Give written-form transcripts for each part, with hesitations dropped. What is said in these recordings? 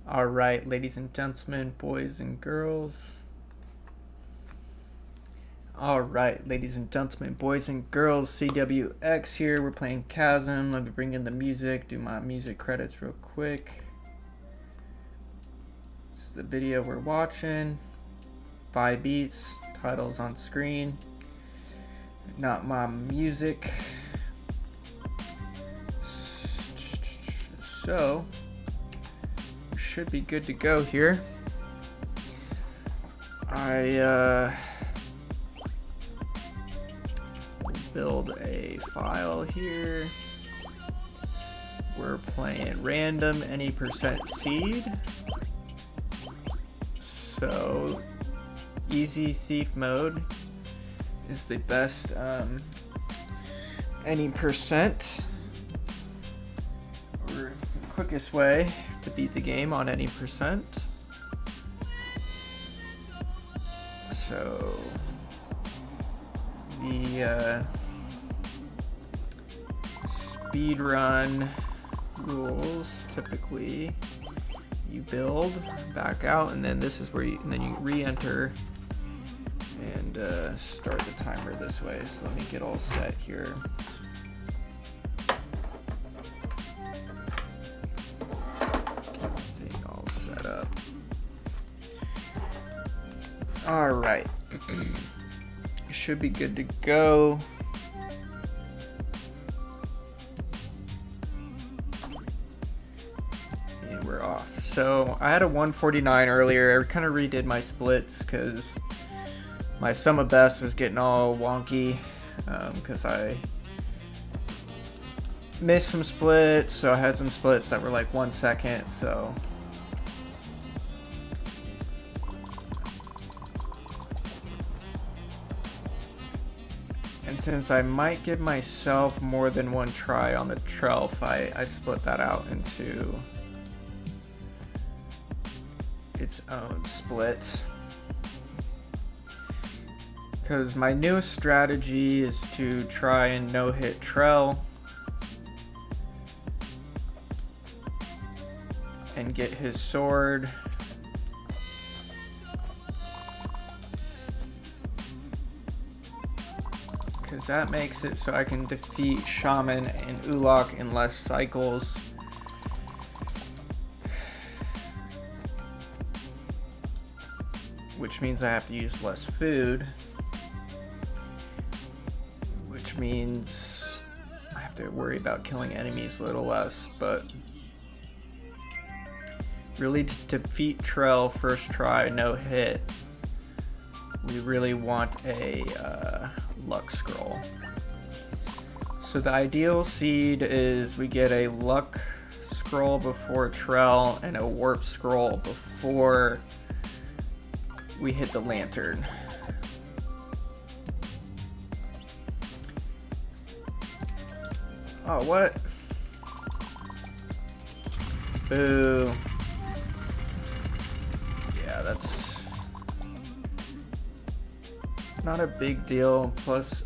All right, ladies and gentlemen, boys and girls. All right, ladies and gentlemen, boys and girls, CWX here. We're playing Chasm. Let me bring in the music, do my music credits real quick. This is the video we're watching. 5 beats, titles on screen. Not my music. So, we should be good to go here. I build a file here. We're playing random any percent seed. So easy thief mode is the best any percent or quickest way to beat the game on any percent. So the speedrun rules, typically you build, back out, and then this is where you re-enter and start the timer this way. So let me get all set here. Get everything all set up. All right. Should be good to go. And we're off. So I had a 149 earlier. I kind of redid my splits because my sum of best was getting all wonky because I missed some splits. So I had some splits that were like 1 second. So since I might give myself more than one try on the 12th, I split that out into its own split. Because my newest strategy is to try and no-hit Trell and get his sword. Because that makes it so I can defeat Shaman and Ulok in less cycles. Which means I have to use less food. Which means I have to worry about killing enemies a little less. But really, to defeat Trell first try, no hit, we really want a luck scroll. So the ideal seed is we get a luck scroll before Trell and a warp scroll before we hit the lantern. Oh, what? Boo. Yeah, that's not a big deal. Plus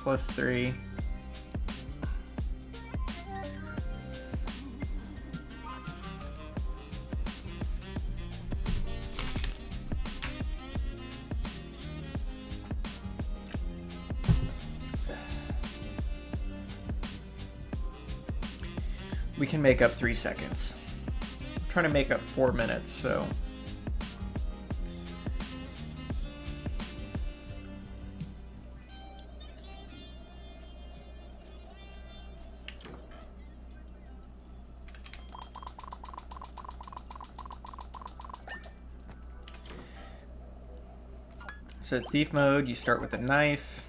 3. We can make up 3 seconds. I'm trying to make up 4 minutes, so. So thief mode, you start with a knife,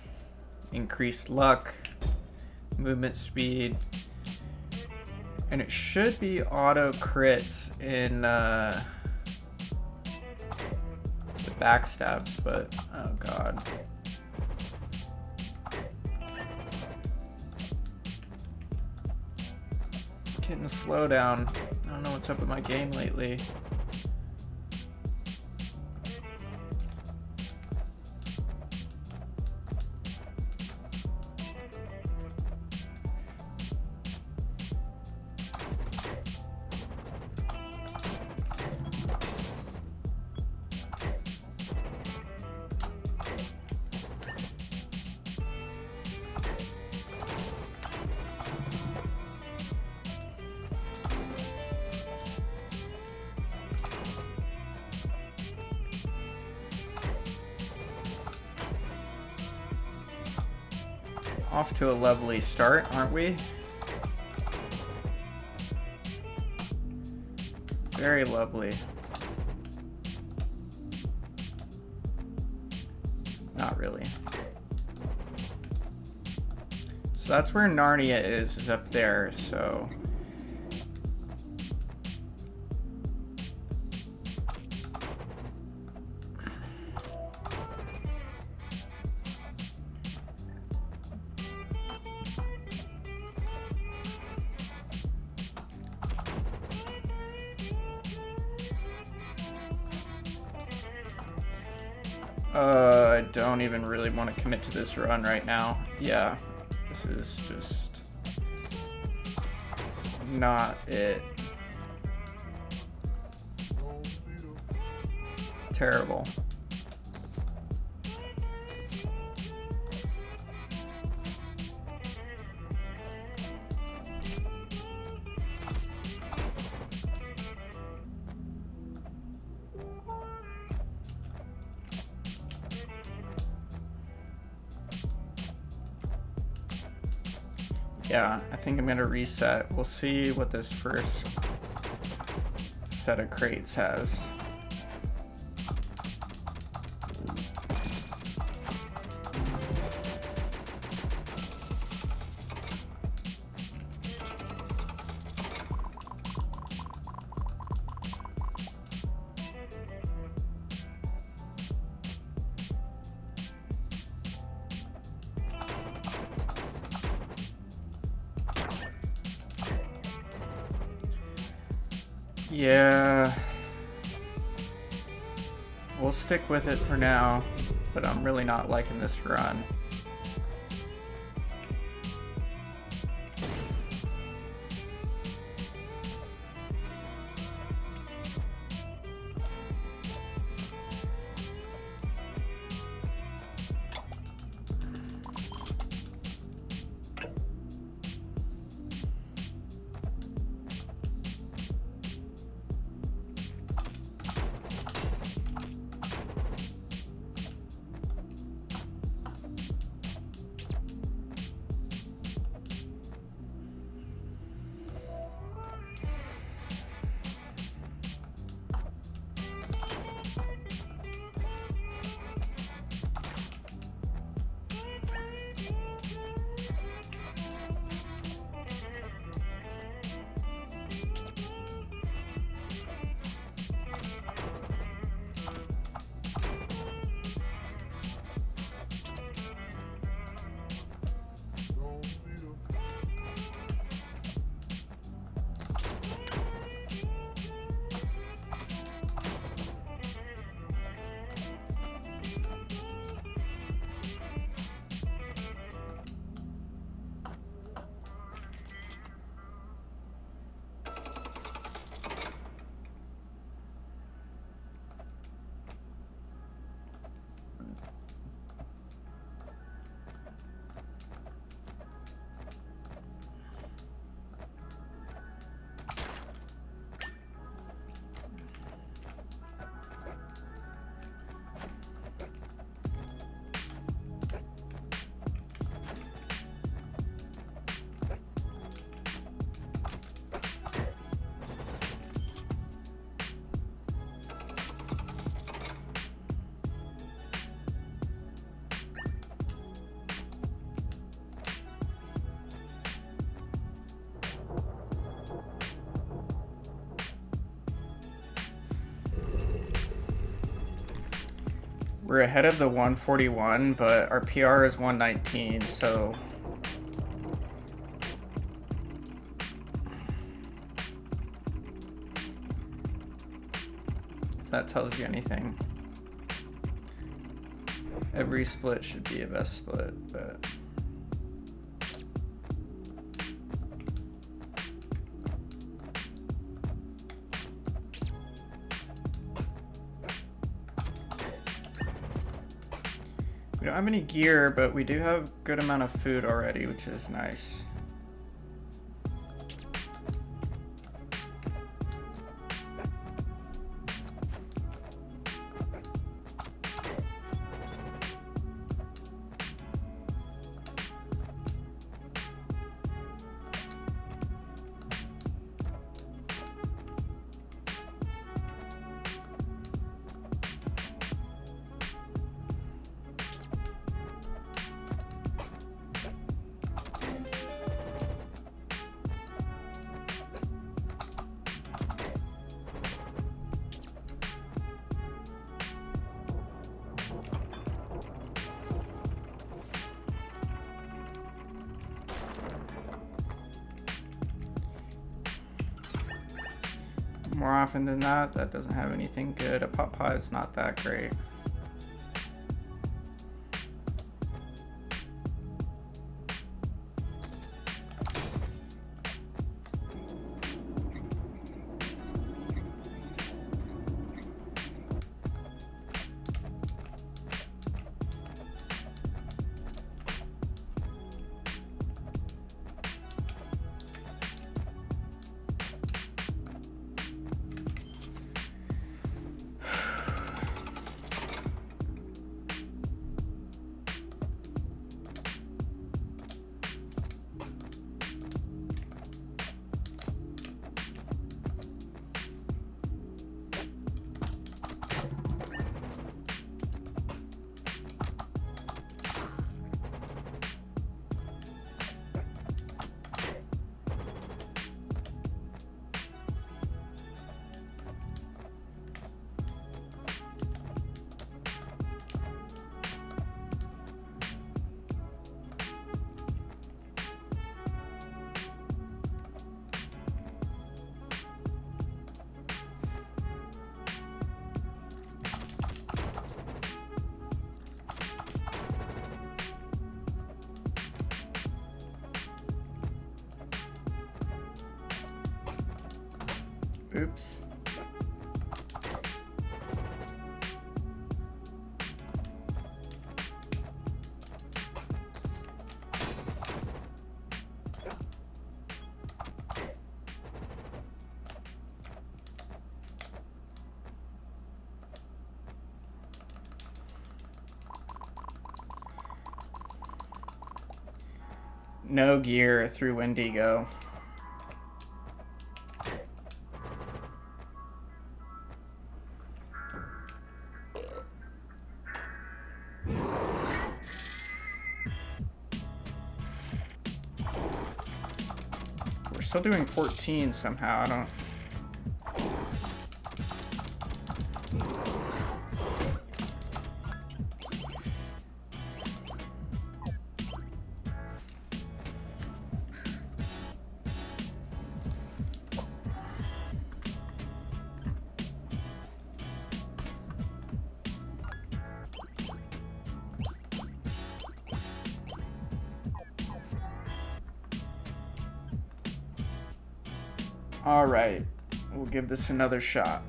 increased luck, movement speed, and it should be auto crits in the backstabs, but oh god. Getting slow down. I don't know what's up with my game lately. Off to a lovely start, aren't we? Very lovely. Not really. So that's where Narnia is up there, so... I don't even really want to commit to this run right now. Yeah, this is just not it. Terrible. Yeah, I think I'm gonna reset. We'll see what this first set of crates has. Yeah, we'll stick with it for now, but I'm really not liking this run. We're ahead of the 141, but our PR is 119, so... if that tells you anything. Every split should be a best split, but... we don't have any gear, but we do have a good amount of food already, which is nice. More often than not, that doesn't have anything good. A pot pie is not that great. Oops. No gear through Wendigo. We're still doing 14 somehow. I don't... All right, we'll give this another shot.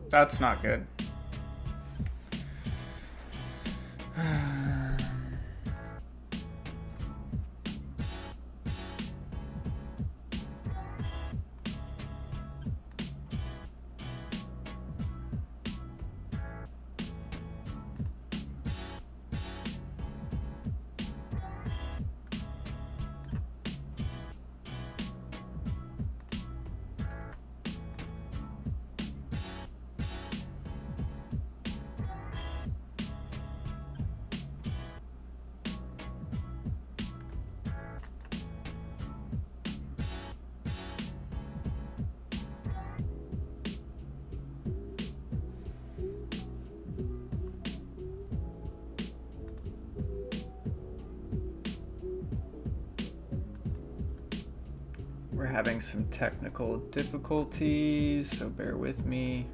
That's not good. We're having some technical difficulties, so bear with me.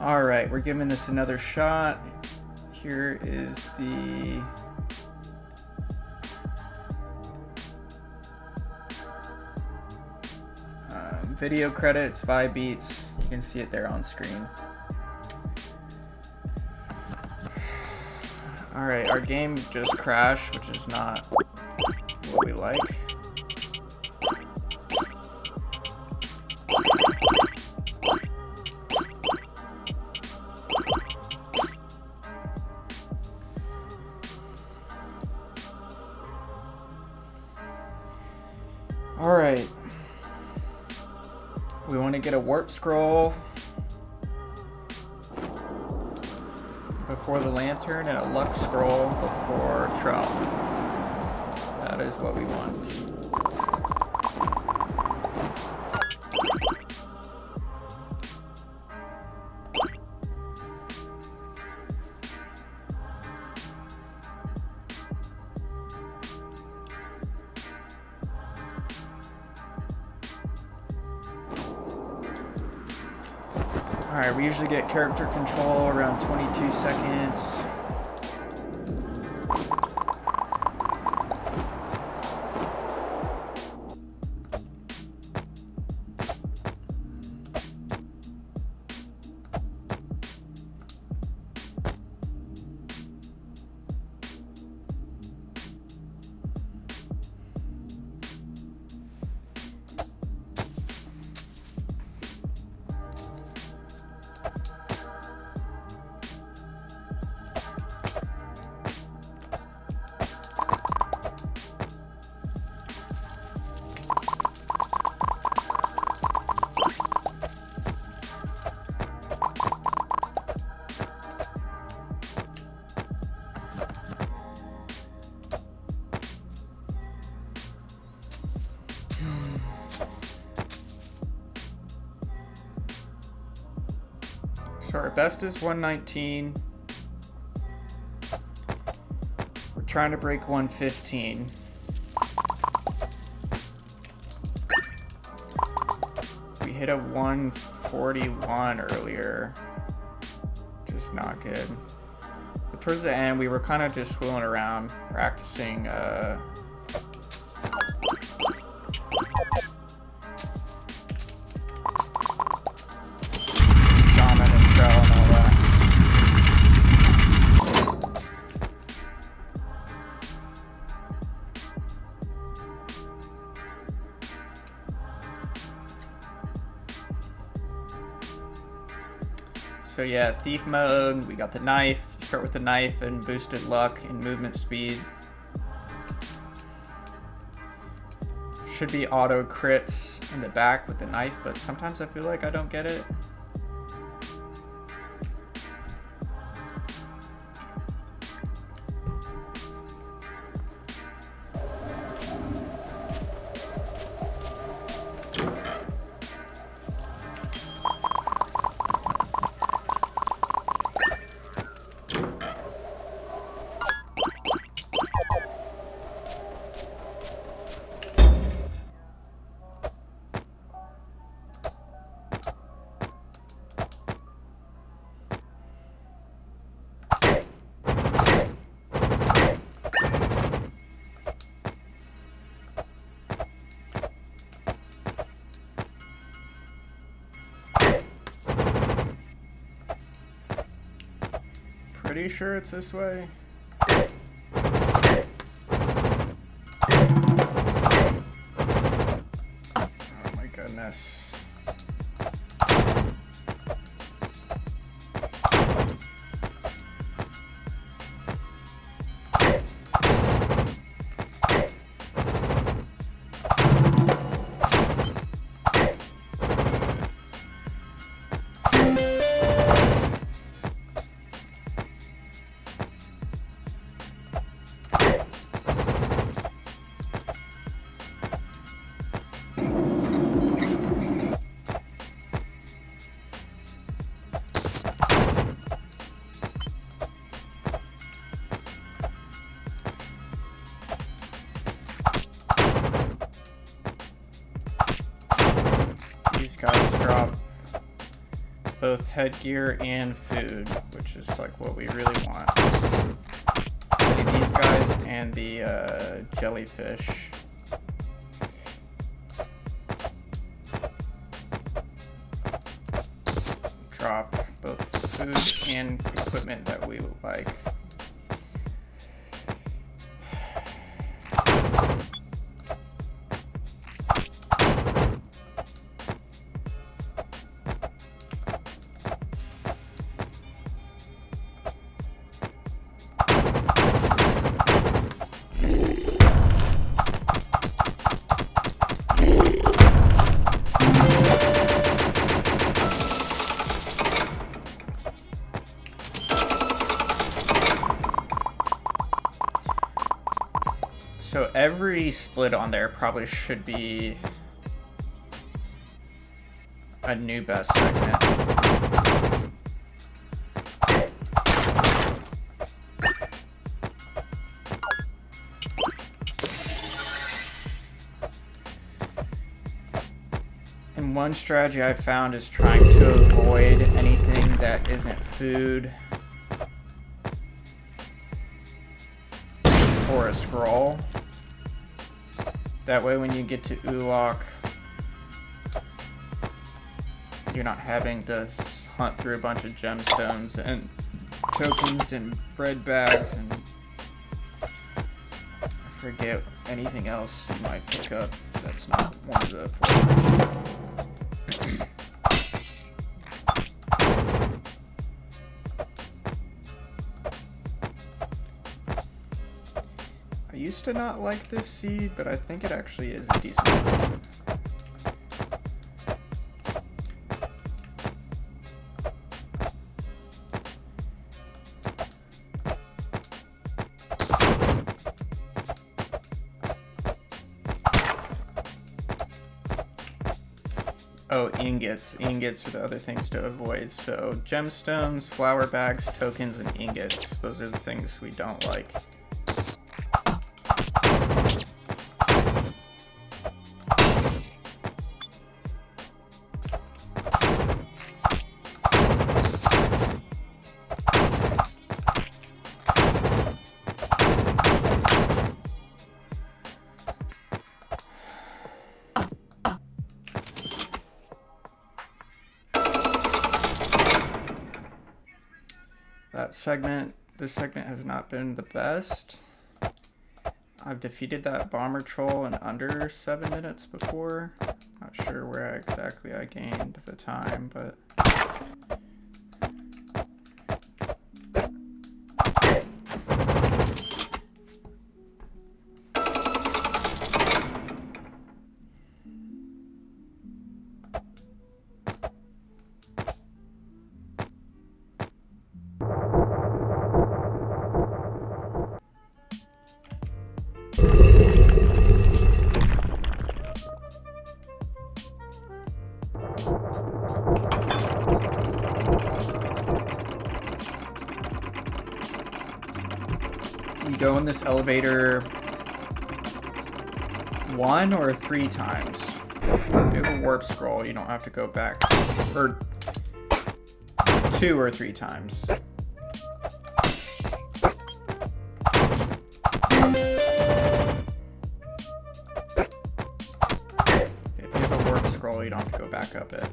All right, we're giving this another shot. Here is the video credits, 5 beats. You can see it there on screen. All right, our game just crashed, which is not what we like. All right. We want to get a warp scroll before the lantern and a luck scroll before trout. That is what we want. Alright, we usually get character control around 22 seconds. So our best is 119. We're trying to break 115. We hit a 141 earlier. Just not good. But towards the end, we were kind of just fooling around, practicing So yeah, thief mode, we got the knife. You start with the knife and boosted luck and movement speed. Should be auto crits in the back with the knife, but sometimes I feel like I don't get it. Pretty sure it's this way. Oh my goodness. both headgear and food, which is like what we really want. These guys and the jellyfish. Drop both food and equipment that we would like. So every split on there probably should be a new best segment. And one strategy I found is trying to avoid anything that isn't food or a scroll. That way when you get to Ulok, you're not having to hunt through a bunch of gemstones and tokens and bread bags and I forget anything else you might pick up that's not one of the four. I used to not like this seed, but I think it actually is a decent one. Oh, ingots. Ingots are the other things to avoid. So gemstones, flower bags, tokens, and ingots. Those are the things we don't like. This segment has not been the best. I've defeated that bomber troll in under 7 minutes before. Not sure where exactly I gained the time, but go in this elevator 1 or 3 times. You have a warp scroll, you don't have to go back. Or 2 or 3 times. If you have a warp scroll, you don't have to go back up it.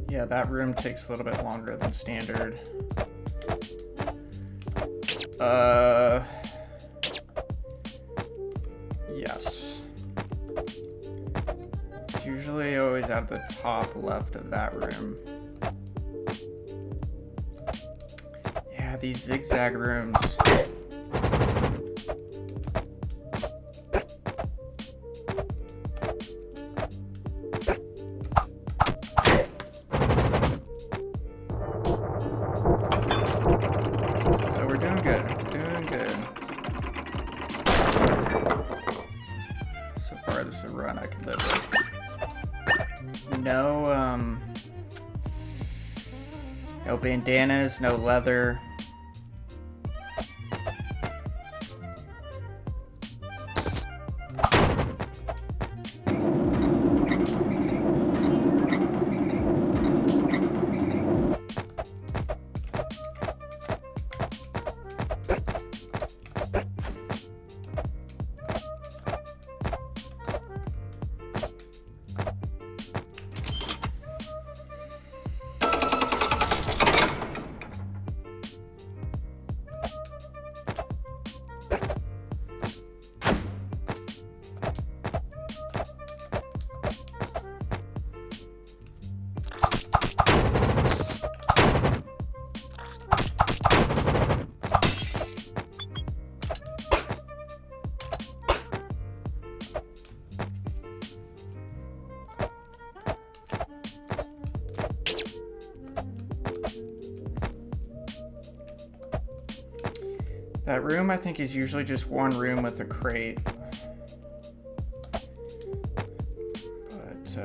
Yeah, that room takes a little bit longer than standard. Yes. It's usually always at the top left of that room. Yeah, these zigzag rooms. no bandanas, no leather. That room, I think, is usually just one room with a crate. But,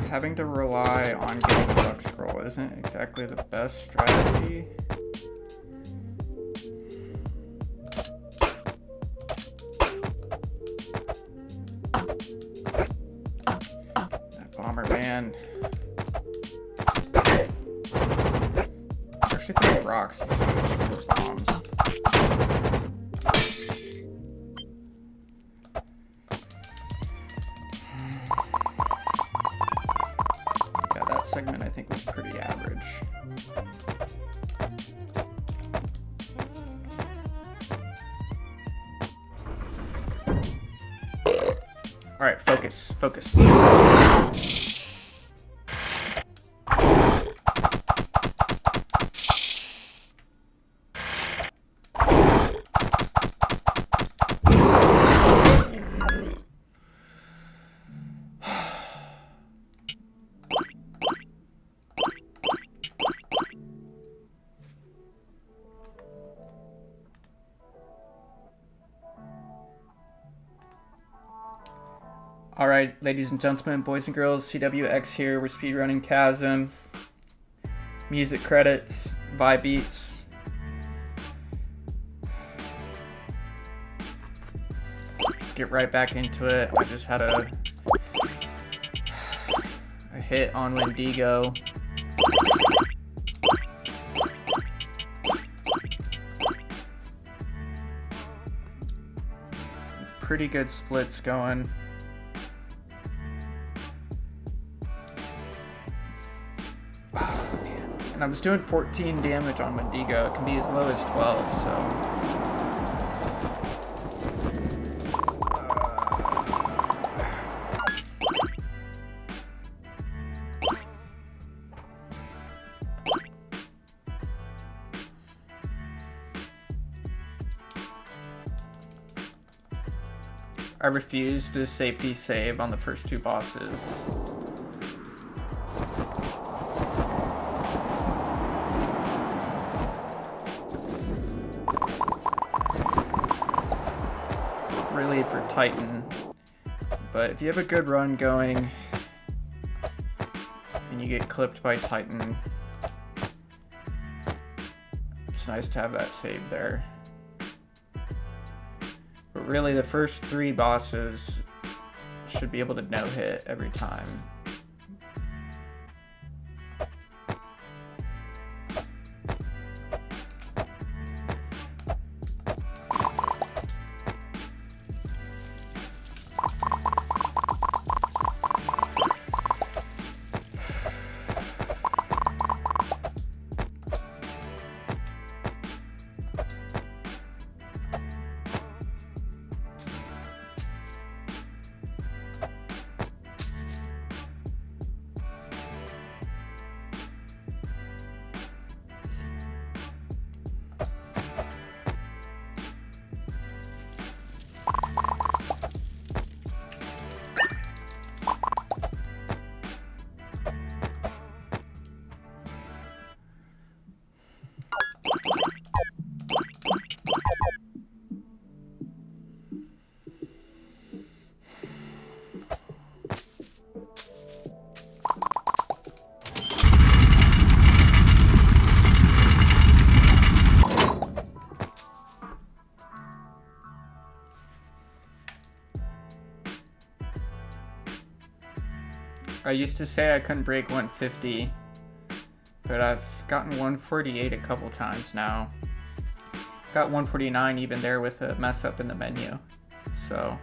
having to rely on getting the luck scroll isn't exactly the best strategy. That bomber man. I should throw rocks. You should use those bombs. Yeah, that segment I think was pretty average. All right, focus, focus. Alright, ladies and gentlemen, boys and girls, CWX here. We're speedrunning Chasm. Music credits, vibe beats. Let's get right back into it. I just had a hit on Wendigo. Pretty good splits going. And I was doing 14 damage on Wendigo. It can be as low as 12, so... I refused to safety save on the first two bosses. Really for Titan, but if you have a good run going and you get clipped by Titan, it's nice to have that save there. But really the first three bosses should be able to no-hit every time. I used to say I couldn't break 150, but I've gotten 148 a couple times now. Got 149 even there with a mess up in the menu. So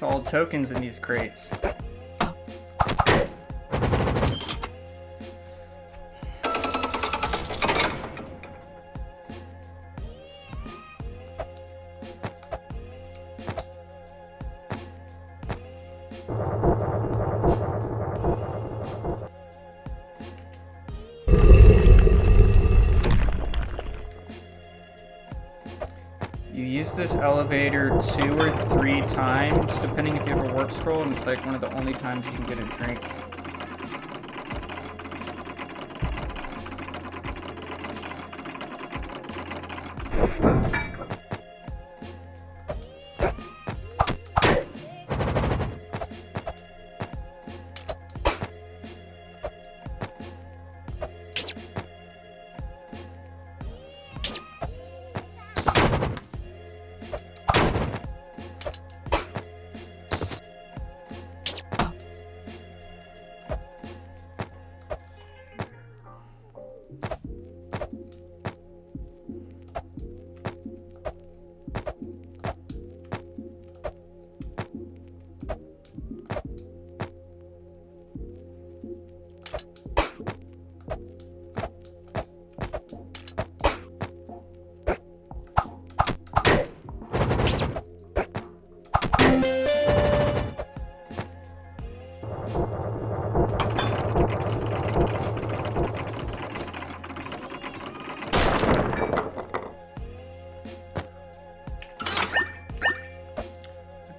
all tokens in these crates. You use this elevator 2 or 3 times, depending if you have a warp scroll, and it's like one of the only times you can get a drink.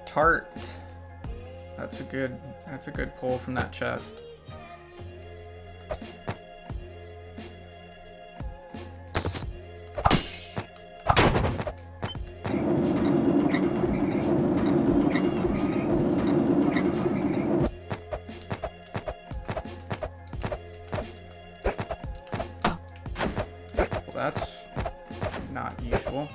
Tart. That's a good pull from that chest. Well, that's not usual.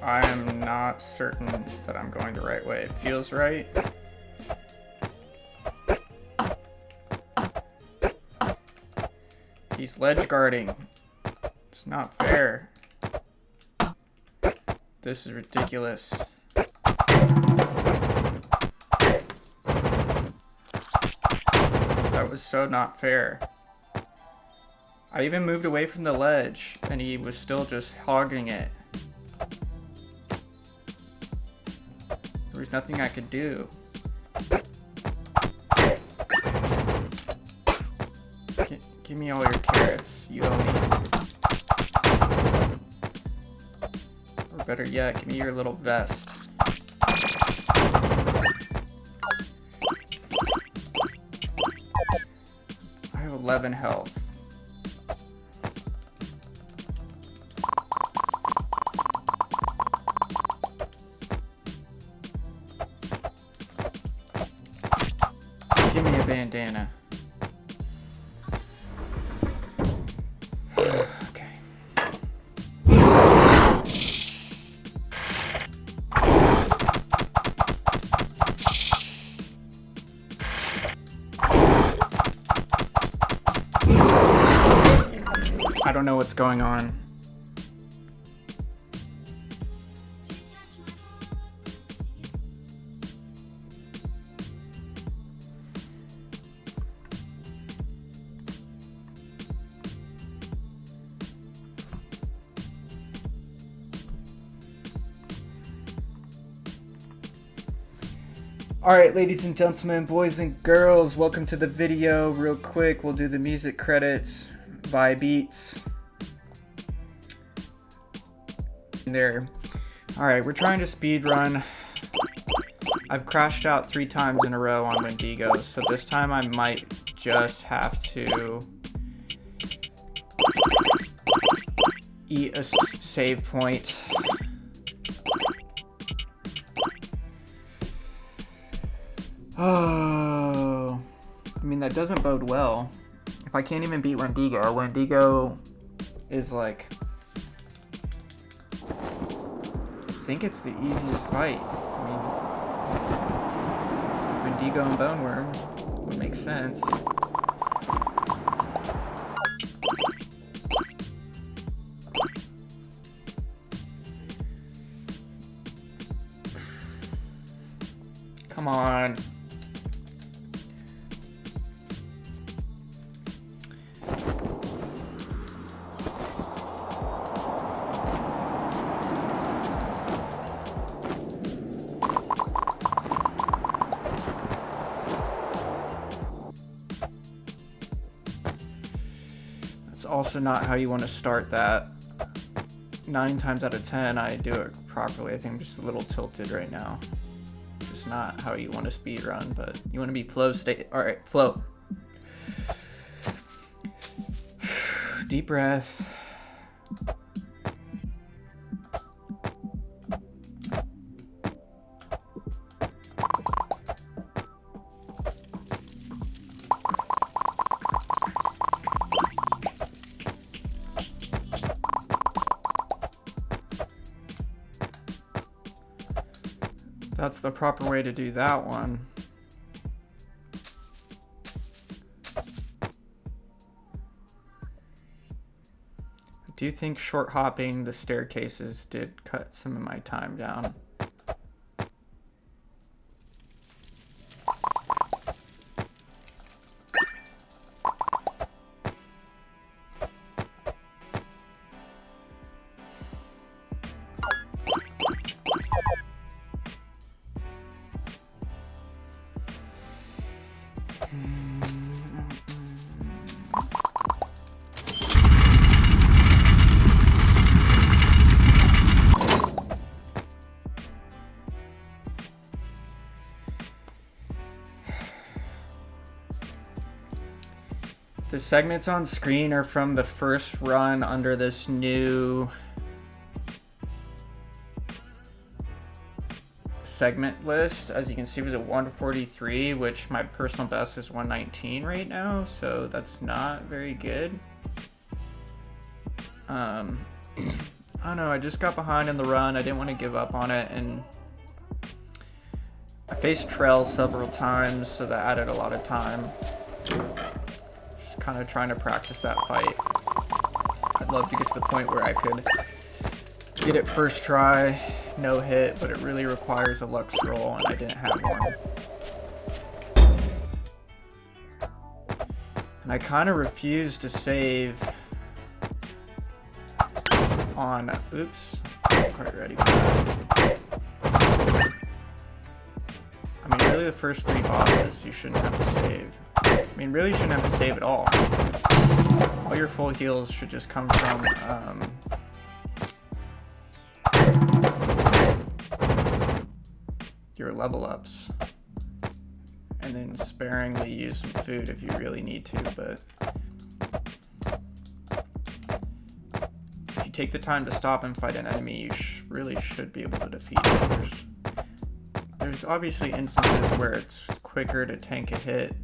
I am not certain that I'm going the right way. It feels right. He's ledge guarding. It's not fair. This is ridiculous. That was so not fair. I even moved away from the ledge and he was still just hogging it. There was nothing I could do. Give me all your carrots, you owe me. Or better yet, give me your little vest. I have 11 health. Give me a bandana. Okay. I don't know what's going on. Alright, ladies and gentlemen, boys and girls, welcome to the video. Real quick, we'll do the music credits by beats. There. Alright, we're trying to speedrun I've crashed out 3 times in a row on Wendigo, so this time I might just have to eat a save point. Oh, I mean, that doesn't bode well. If I can't even beat Wendigo, Wendigo is like, I think it's the easiest fight. I mean, Wendigo and Boneworm would make sense. Come on. Also not how you want to start that. 9 times out of 10 I do it properly. I think I'm just a little tilted right now. Just not how you want to speed run, but you want to be flow state. All right, flow. Deep breath. That's the proper way to do that one. I do think short hopping the staircases did cut some of my time down. The segments on screen are from the first run under this new segment list. As you can see, it was at 143, which my personal best is 119 right now, so that's not very good. I don't know, I just got behind in the run. I didn't want to give up on it, and I faced Trail several times, so that added a lot of time. Kind of trying to practice that fight. I'd love to get to the point where I could get it first try, no hit, but it really requires a luck scroll, and I didn't have one. And I kind of refuse to save on, oops, not quite ready for that. I mean, really the first 3 bosses you shouldn't have to save. I mean, really shouldn't have to save at all. All your full heals should just come from your level ups. And then sparingly use some food if you really need to, but if you take the time to stop and fight an enemy, you really should be able to defeat it. There's obviously instances where it's quicker to tank a hit.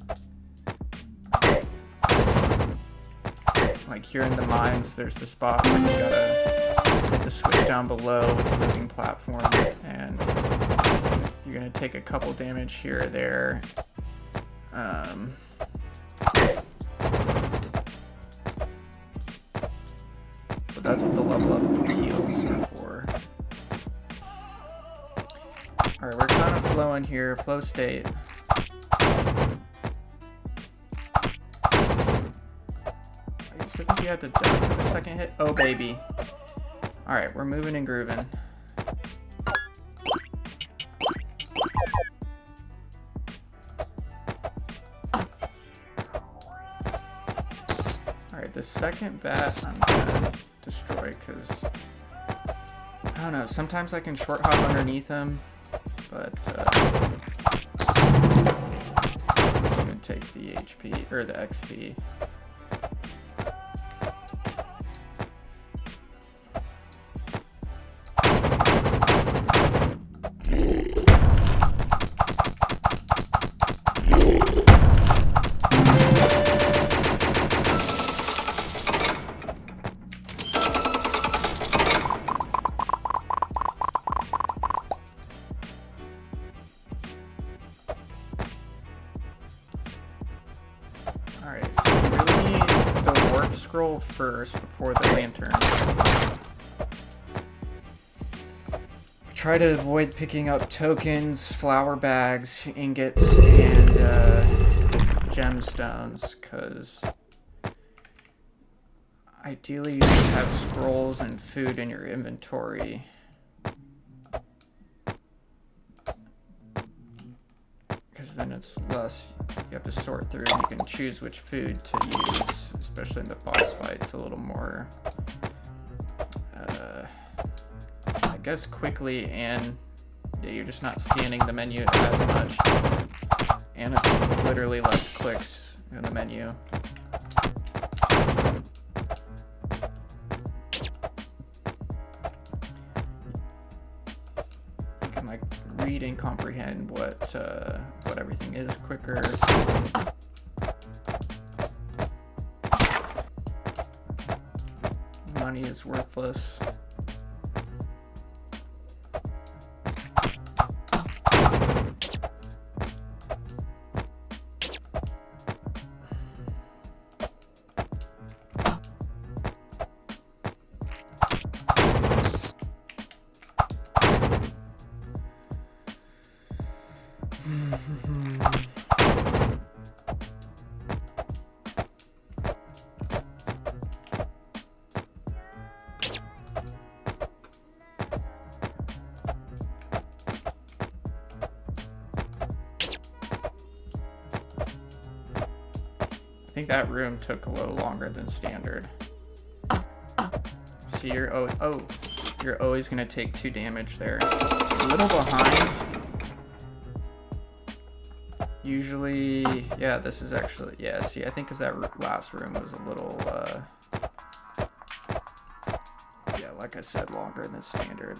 Like here in the mines, there's the spot where you gotta hit the switch down below with the moving platform, and you're gonna take a couple damage here or there. But that's what the level up heals are for. Alright, we're kind of flowing here, flow state. I think you had to duck for the second hit. Oh, baby. Alright, we're moving and grooving. Alright, the second bat I'm gonna destroy because I don't know, sometimes I can short hop underneath him, but XP, or the XP. Alright, so we really need the warp scroll first before the lantern. Try to avoid picking up tokens, flower bags, ingots, and gemstones, because ideally you just have scrolls and food in your inventory. Because then it's less, you have to sort through and you can choose which food to use, especially in the boss fights, a little more, I guess quickly, and yeah, you're just not scanning the menu as much, and it's literally less clicks in the menu. You can like read and comprehend what everything is quicker. Money is worthless. I think that room took a little longer than standard. So you're always gonna take 2 damage there. A little behind. Usually, yeah, this is actually, yeah, see, I think because that last room was a little, yeah, like I said, longer than standard.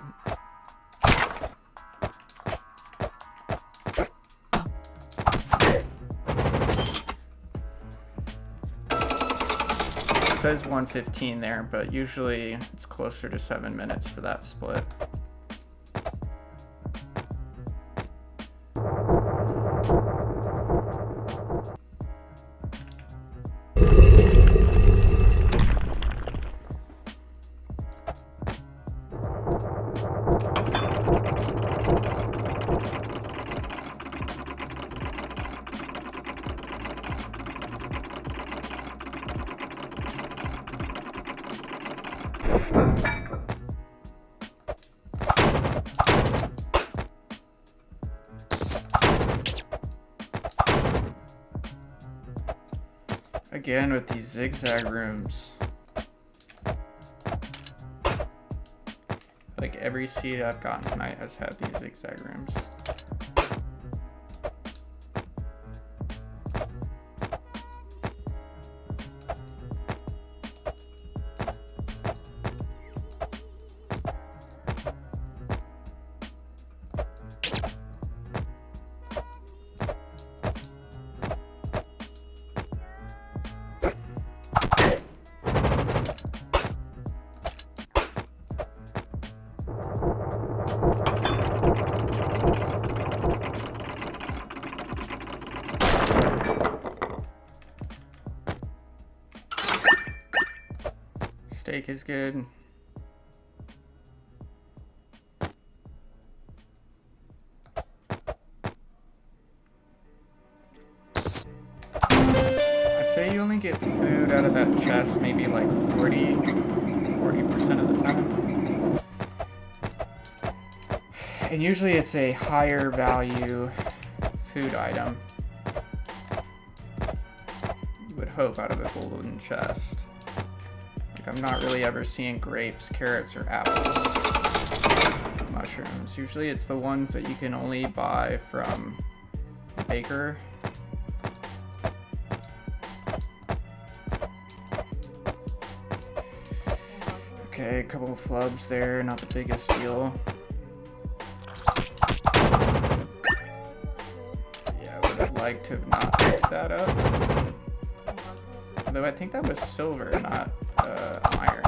It says 1:15 there, but usually it's closer to 7 minutes for that split. Again with these zigzag rooms, like every seed I've gotten tonight has had these zigzag rooms. Steak is good. I'd say you only get food out of that chest maybe like 40% of the time. And usually it's a higher value food item. You would hope out of a golden chest. I'm not really ever seeing grapes, carrots, or apples. Mushrooms. Usually it's the ones that you can only buy from the baker. Okay, a couple of flubs there, not the biggest deal. Yeah, I would have liked to have not picked that up. Although I think that was silver, not iron.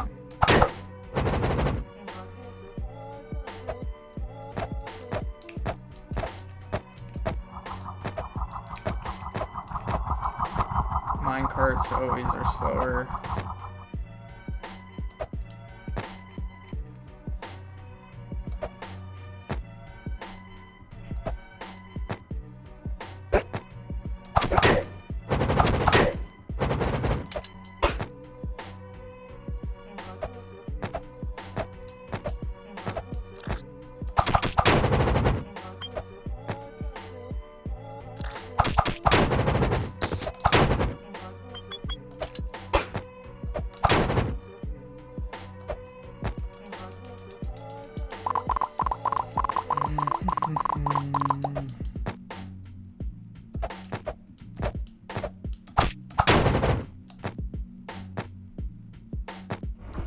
Minecarts always are slower.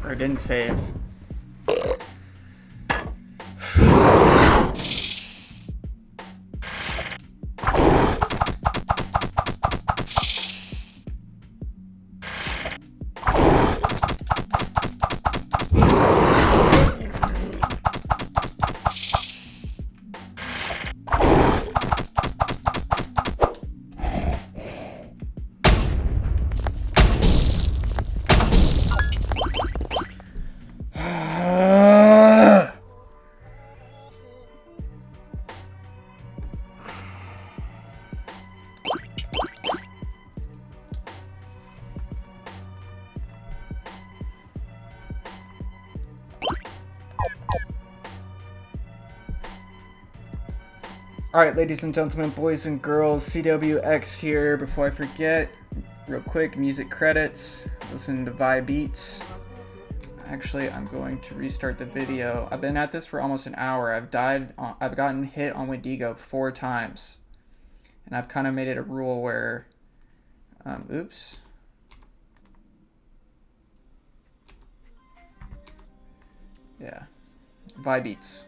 Or didn't save. Alright, ladies and gentlemen, boys and girls, CWX here. Before I forget, real quick, music credits. Listen to Vibe Beats. Actually, I'm going to restart the video. I've been at this for almost an hour. I've gotten hit on Wendigo 4 times. And I've kind of made it a rule where, oops. Yeah, Vibe Beats.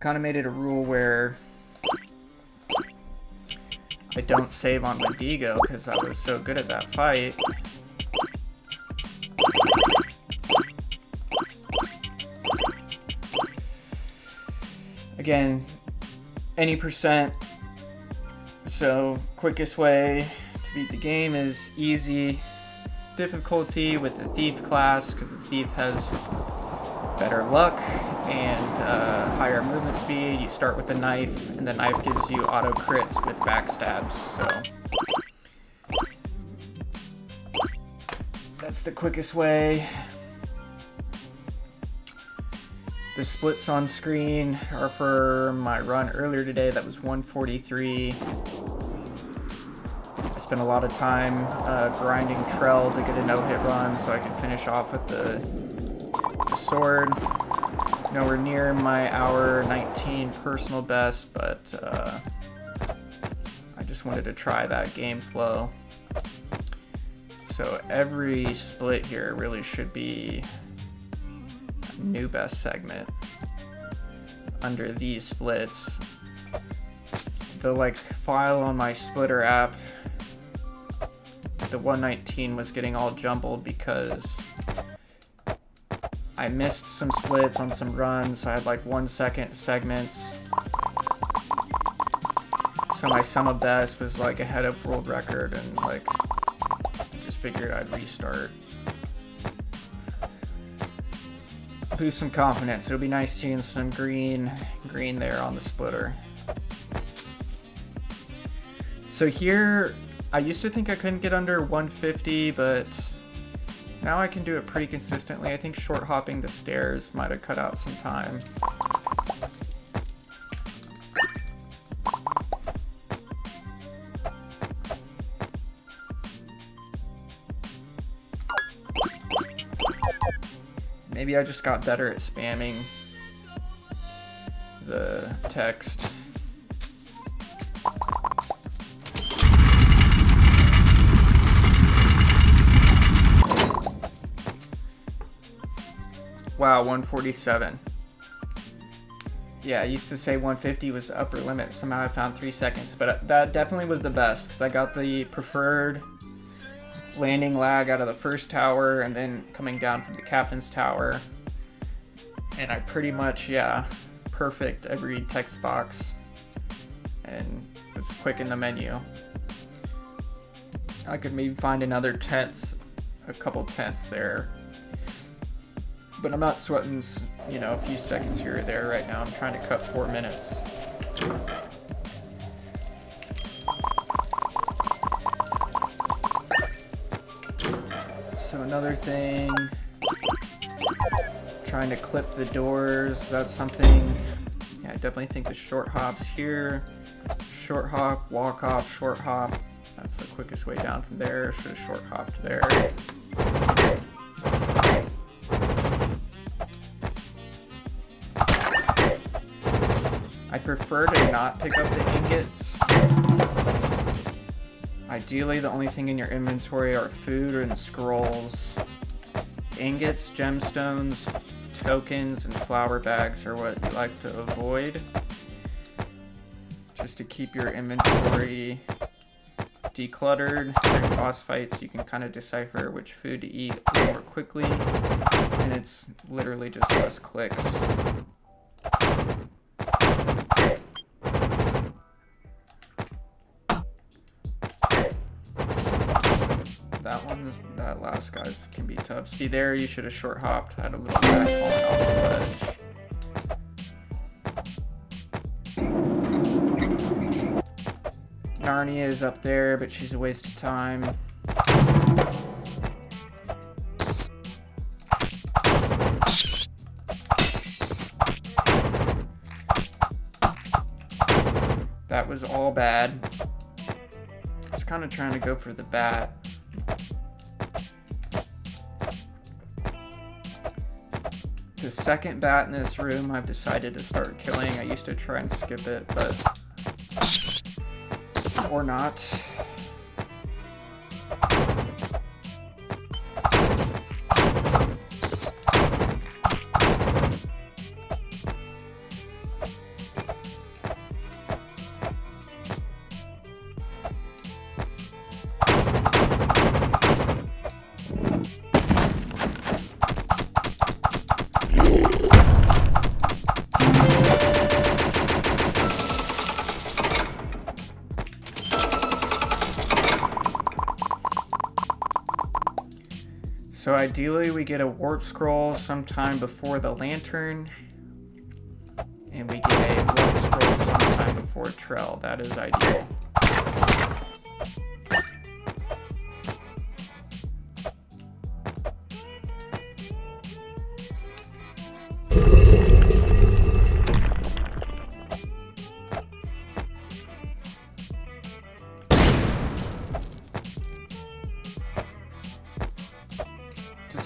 Kind of made it a rule where I don't save on Wendigo because I was so good at that fight. Again, any percent. So quickest way to beat the game is easy difficulty with the thief class because the thief has better luck and higher movement speed. You start with the knife, and the knife gives you auto crits with backstabs, so that's the quickest way. The splits on screen are for my run earlier today. That was 143. I spent a lot of time grinding Trell to get a no-hit run so I can finish off with the sword. Nowhere near my hour 19 personal best, but I just wanted to try that game flow. So every split here really should be a new best segment under these splits. The file on my splitter app, the 119 was getting all jumbled because I missed some splits on some runs, so I had 1 second segments. So my sum of best was ahead of world record, and I just figured I'd restart. Boost some confidence. It'll be nice seeing some green there on the splitter. So here, I used to think I couldn't get under 150, but now I can do it pretty consistently. I think short hopping the stairs might have cut out some time. Maybe I just got better at spamming the text. Wow, 147. Yeah, I used to say 150 was the upper limit. Somehow I found 3 seconds, but that definitely was the best because I got the preferred landing lag out of the first tower and then coming down from the captain's tower. And I pretty much, yeah, perfect every text box and was quick in the menu. I could maybe find another tenths, a couple tenths there. But I'm not sweating, you know, a few seconds here or there right now. I'm trying to cut 4 minutes. So another thing, trying to clip the doors. That's something, yeah, I definitely think the short hops here. Short hop, walk off, short hop. That's the quickest way down from there. Should have short hopped there. I prefer to not pick up the ingots. Ideally, the only thing in your inventory are food and scrolls. Ingots, gemstones, tokens, and flower bags are what you like to avoid. Just to keep your inventory decluttered. During boss fights, you can kind of decipher which food to eat more quickly, and it's literally just less clicks. That last guy's can be tough. See there, you should have short hopped. Had a little back falling off the ledge. Narnia is up there, but she's a waste of time. That was all bad. I was kind of trying to go for the bat. The second bat in this room I've decided to start killing. I used to try and skip it, but... or not. So ideally we get a warp scroll sometime before the lantern, and we get a warp scroll sometime before Trell. That is ideal.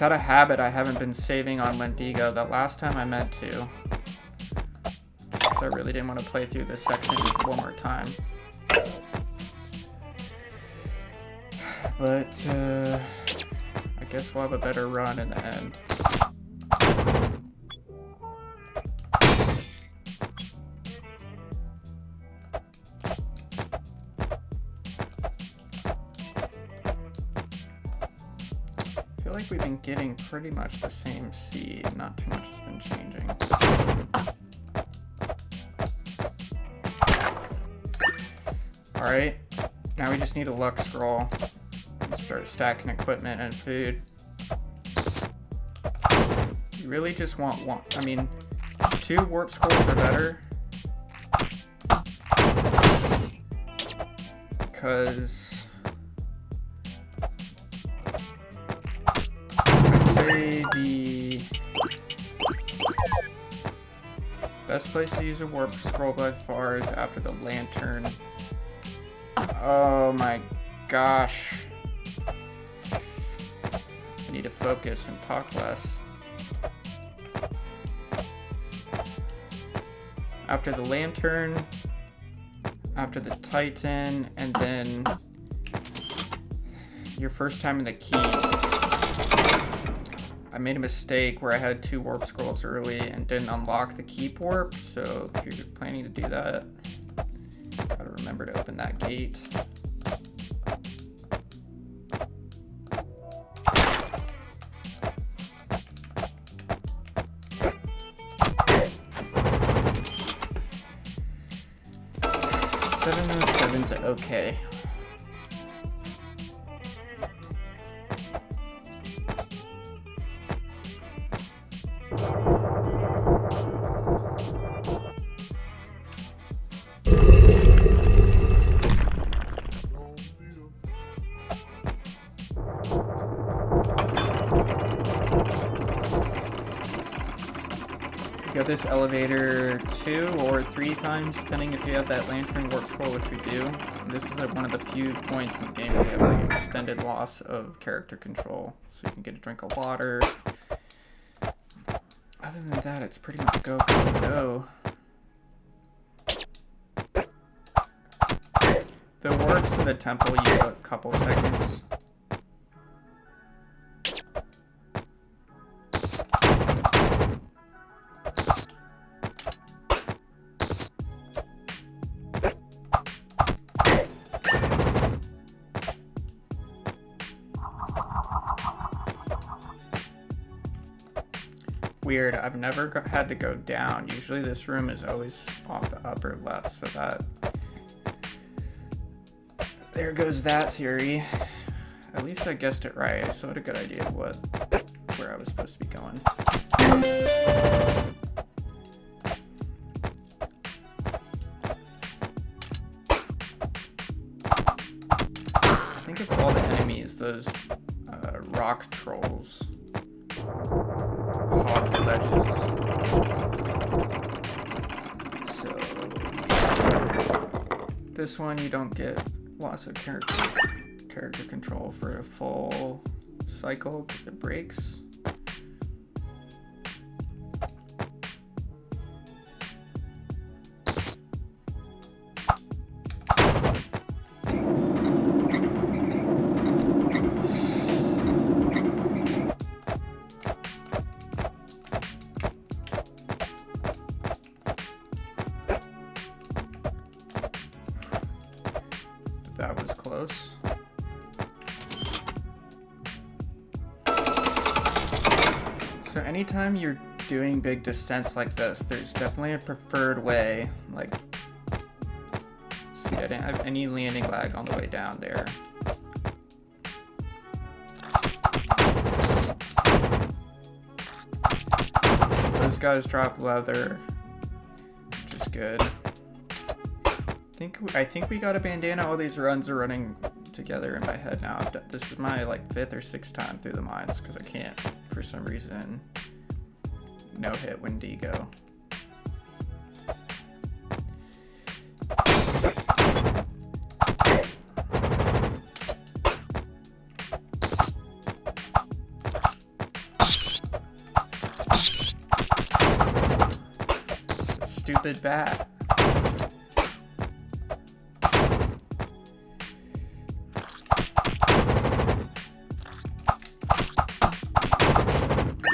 Out of habit, I haven't been saving on Wendigo. The last time I meant to, because I really didn't want to play through this section one more time. But I guess we'll have a better run in the end. I feel like we've been getting pretty much the same seed. Not too much has been changing. Alright, now we just need a luck scroll. Start stacking equipment and food. You really just want one. I mean, 2 warp scrolls are better. Because the best place to use a warp scroll by far is after the lantern. Oh my gosh. I need to focus and talk less. After the lantern, after the Titan, and then your first time in the key. I made a mistake where I had 2 warp scrolls early and didn't unlock the keep warp, so if you're planning to do that, gotta remember to open that gate. Seven's okay. Go this elevator 2 or 3 times, depending if you have that lantern warp scroll, which we do. And this is one of the few points in the game where you have like extended loss of character control, so you can get a drink of water. Other than that, it's pretty much go, go, go. The warps in the temple, you have a couple seconds. Weird, I've never had to go down. Usually this room is always off the upper left, so that... There goes that theory. At least I guessed it right. I still had a good idea of where I was supposed to be going. I think of all the enemies, those rock trolls hog the ledges. So this one you don't get loss of character control for a full cycle because it breaks. That was close. So anytime you're doing big descents like this, there's definitely a preferred way. Like, see, I didn't have any landing lag on the way down there. Those guys drop leather, which is good. I think we got a bandana. All these runs are running together in my head now. This is my like 5th or 6th time through the mines because I can't, for some reason, no hit Wendigo. Stupid bat.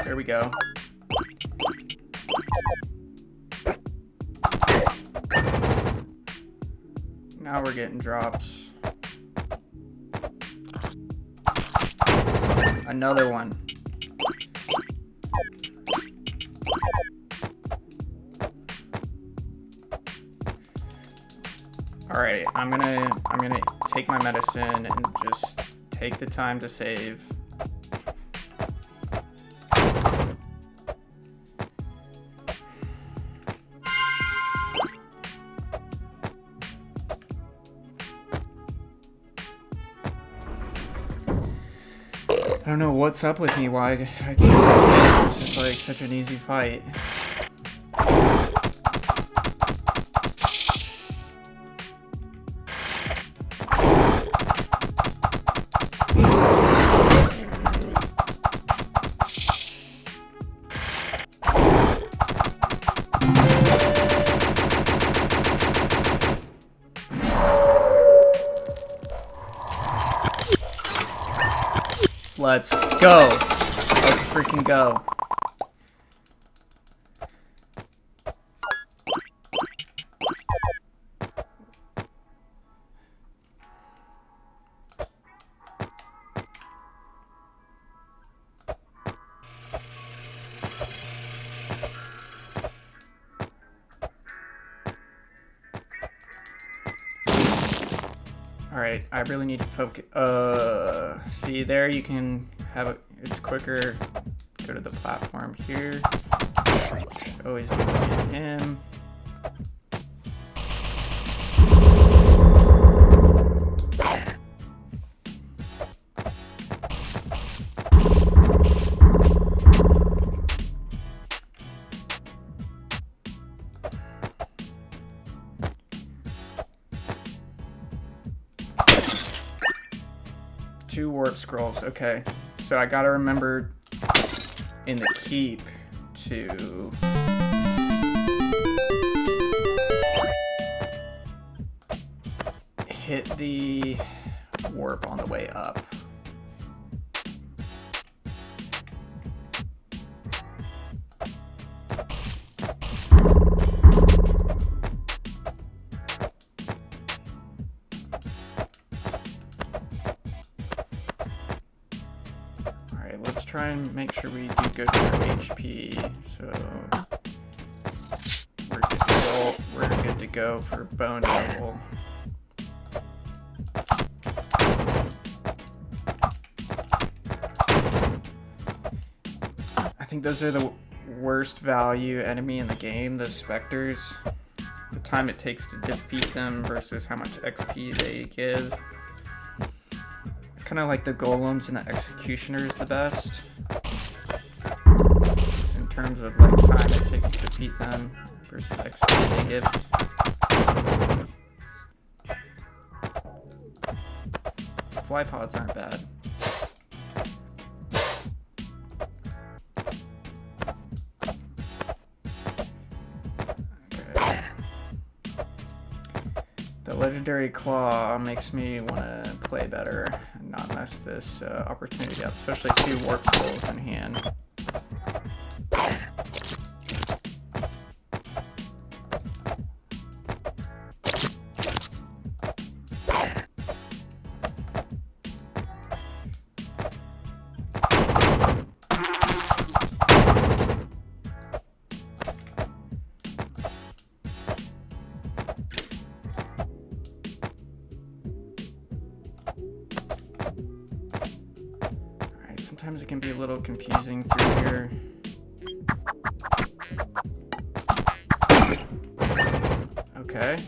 There we go. Now we're getting drops. Another one. Alright, I'm gonna take my medicine and just take the time to save. I don't know what's up with me, why I can't. This is like such an easy fight. Let's go. Let's freaking go. Alright, I really need to focus. See there, you can have it, it's quicker. Go to the platform here. Always be looking at him. Two warp scrolls. Okay, so I gotta remember in the keep to hit the warp on the way up. Try and make sure we do good for HP. So we're good to go for bone level. I think those are the worst value enemy in the game, the specters. The time it takes to defeat them versus how much XP they give. Kind of like the golems and the executioners the best in terms of like time it takes to defeat them versus XP they give. Fly pods aren't bad. Okay. The legendary claw makes me want to play better and not mess this opportunity up, especially 2 warp scrolls in hand. Sometimes it can be a little confusing through here. Okay.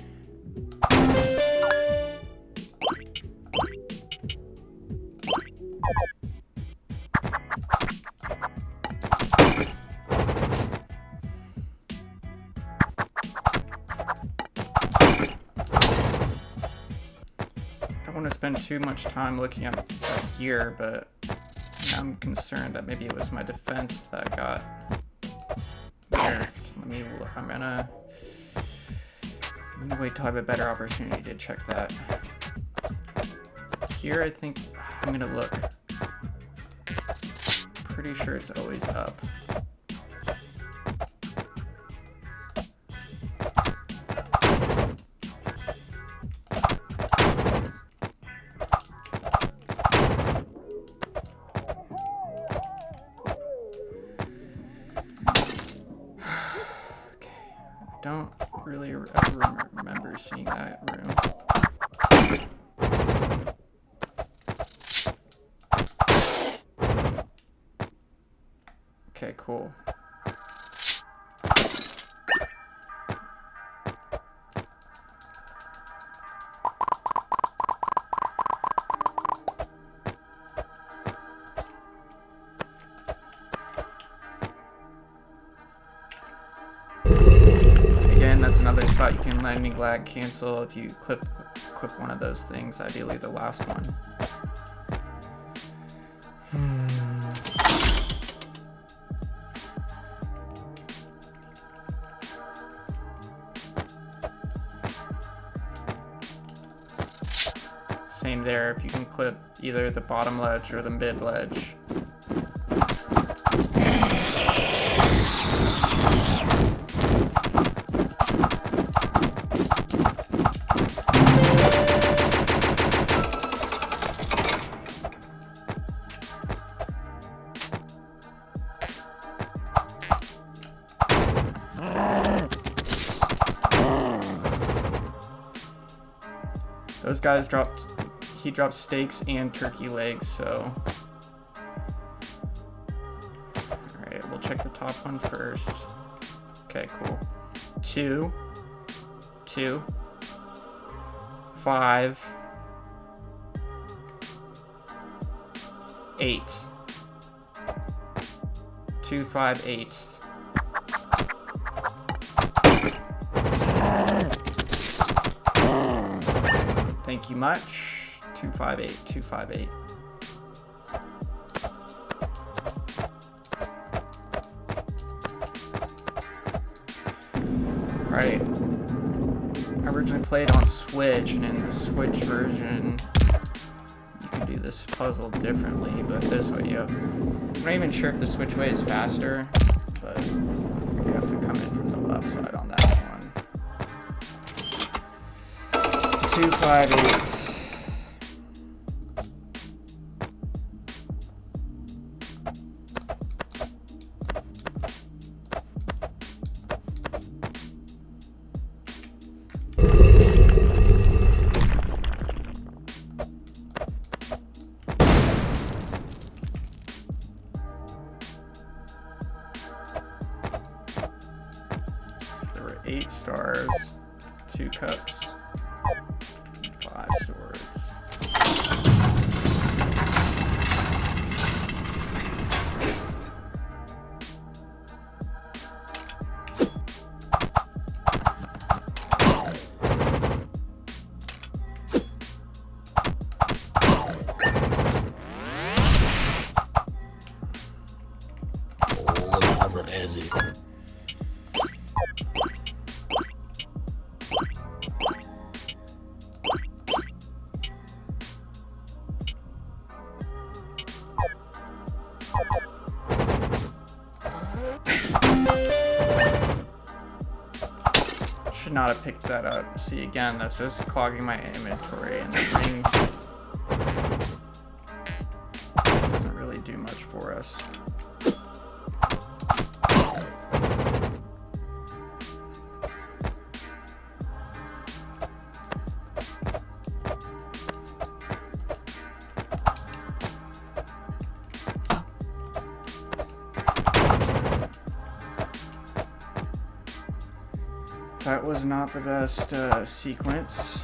I don't want to spend too much time looking at gear, but I'm concerned that maybe it was my defense that got nerfed. I'm gonna wait till I have a better opportunity to check that. Here, I think I'm gonna look. Pretty sure it's always up. Don't really ever remember seeing that room. Okay, cool. That's another spot you can landing lag cancel if you clip one of those things, ideally the last one. Same there, if you can clip either the bottom ledge or the mid ledge. those guys dropped, he dropped steaks and turkey legs, so. Alright, we'll check the top one first. Okay, cool. 2, 2, 5, 8. 2, 5, 8. Thank you much. 258, 258. Right. I originally played on Switch, and in the Switch version, you can do this puzzle differently, but this way you have... I'm not even sure if the Switch way is faster, but you have to come in from the left side on that one. 2, 5, 8. There were 8 stars, 2 cups, 5 swords. Should not have picked that up. See, again, that's just clogging my inventory, and the ring doesn't really do much for us. That was not the best sequence.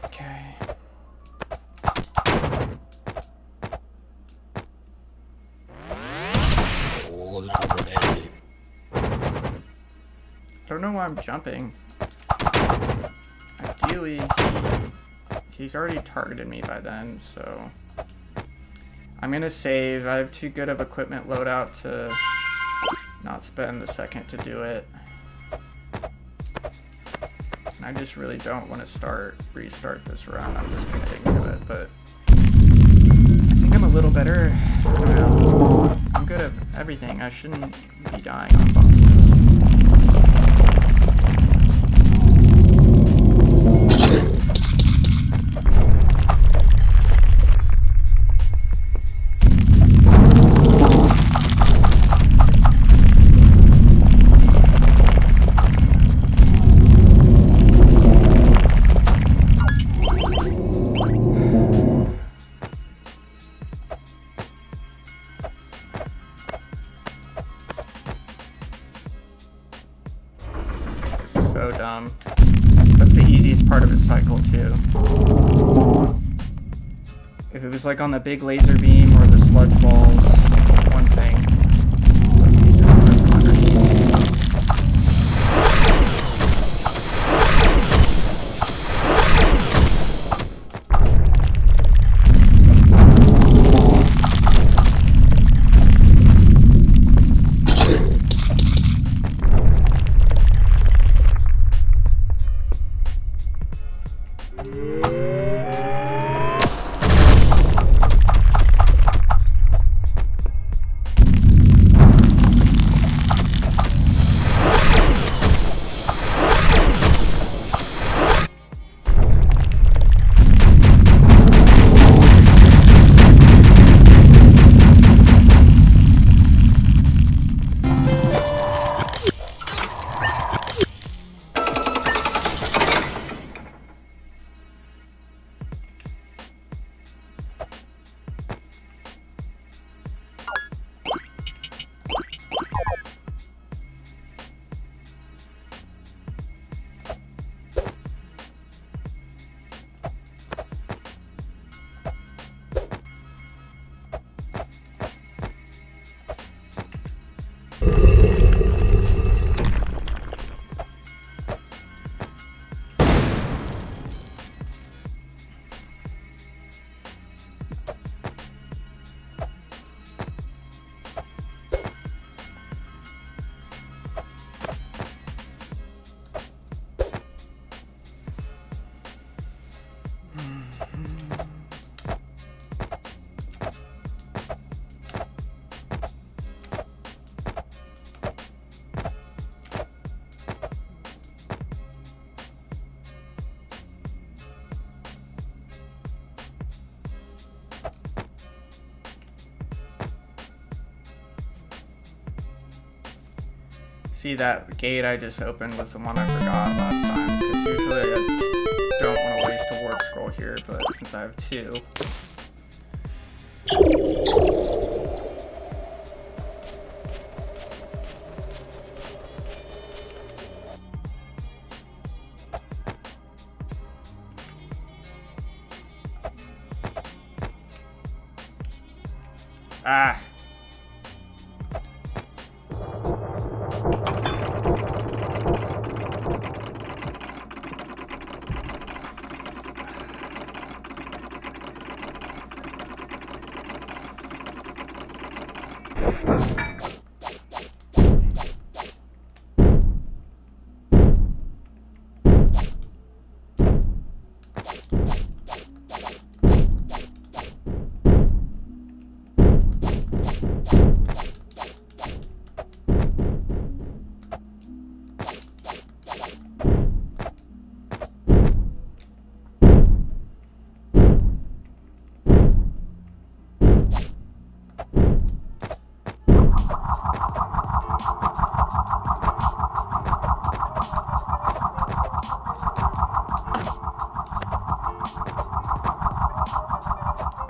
Okay. I don't know why I'm jumping. Ideally, he's already targeted me by then, so I'm gonna save. I have too good of equipment loadout to not spend the second to do it. And I just really don't want to restart this round. I'm just committing to it, but I think I'm a little better. I don't know. I'm good at everything. I shouldn't be dying on bosses. So dumb. That's the easiest part of his cycle too. If it was like on the big laser beam or the sludge balls, it's one thing. But he's just coming from underneath. See, that gate I just opened was the one I forgot last time, because usually I don't want to waste a warp scroll here, but since I have 2. Ah.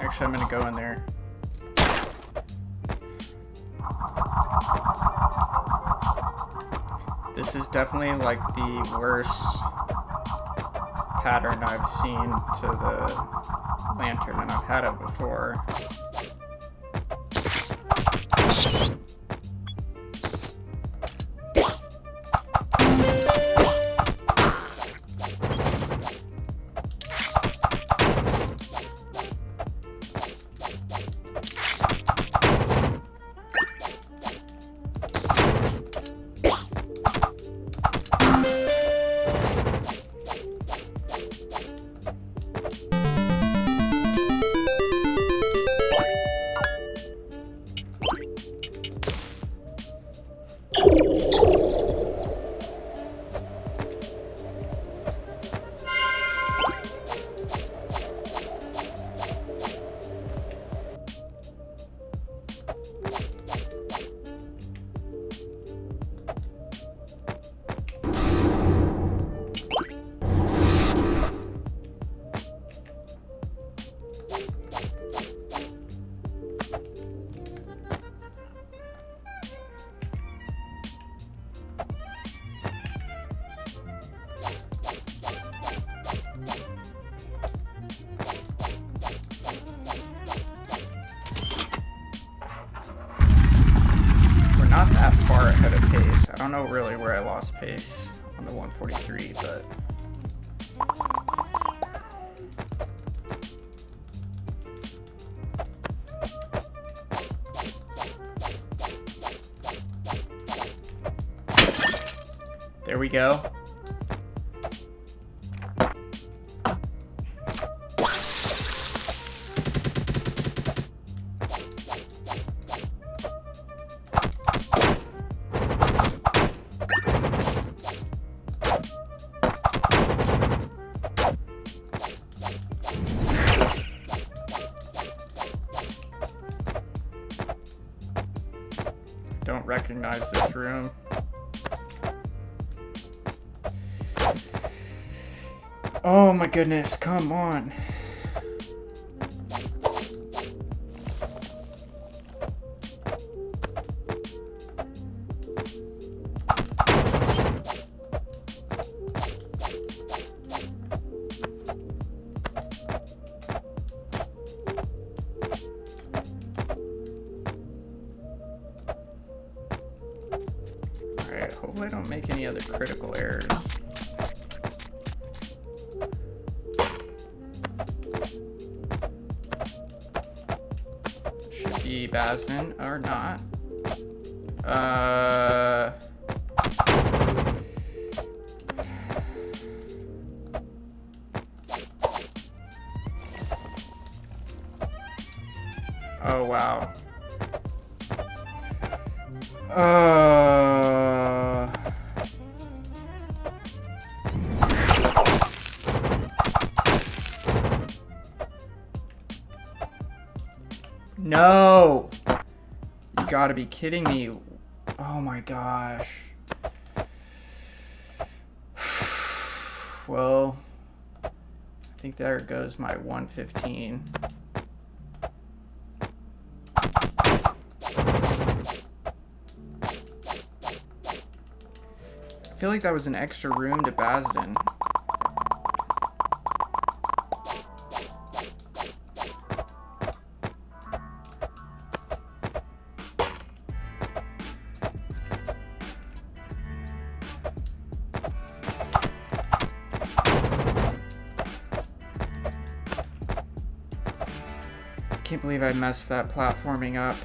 Actually, I'm gonna go in there. This is definitely like the worst pattern I've seen to the lantern, and I've had it before. Not that far ahead of pace. I don't know really where I lost pace on the 143, but there we go. Don't recognize this room. Oh my goodness, come on. Alright, hopefully I don't make any other critical errors. Should be Basden, or not. Oh, wow. No! You gotta be kidding me. Oh my gosh. well, I think there goes my 115. I feel like that was an extra room to Basden. I can't believe I messed that platforming up.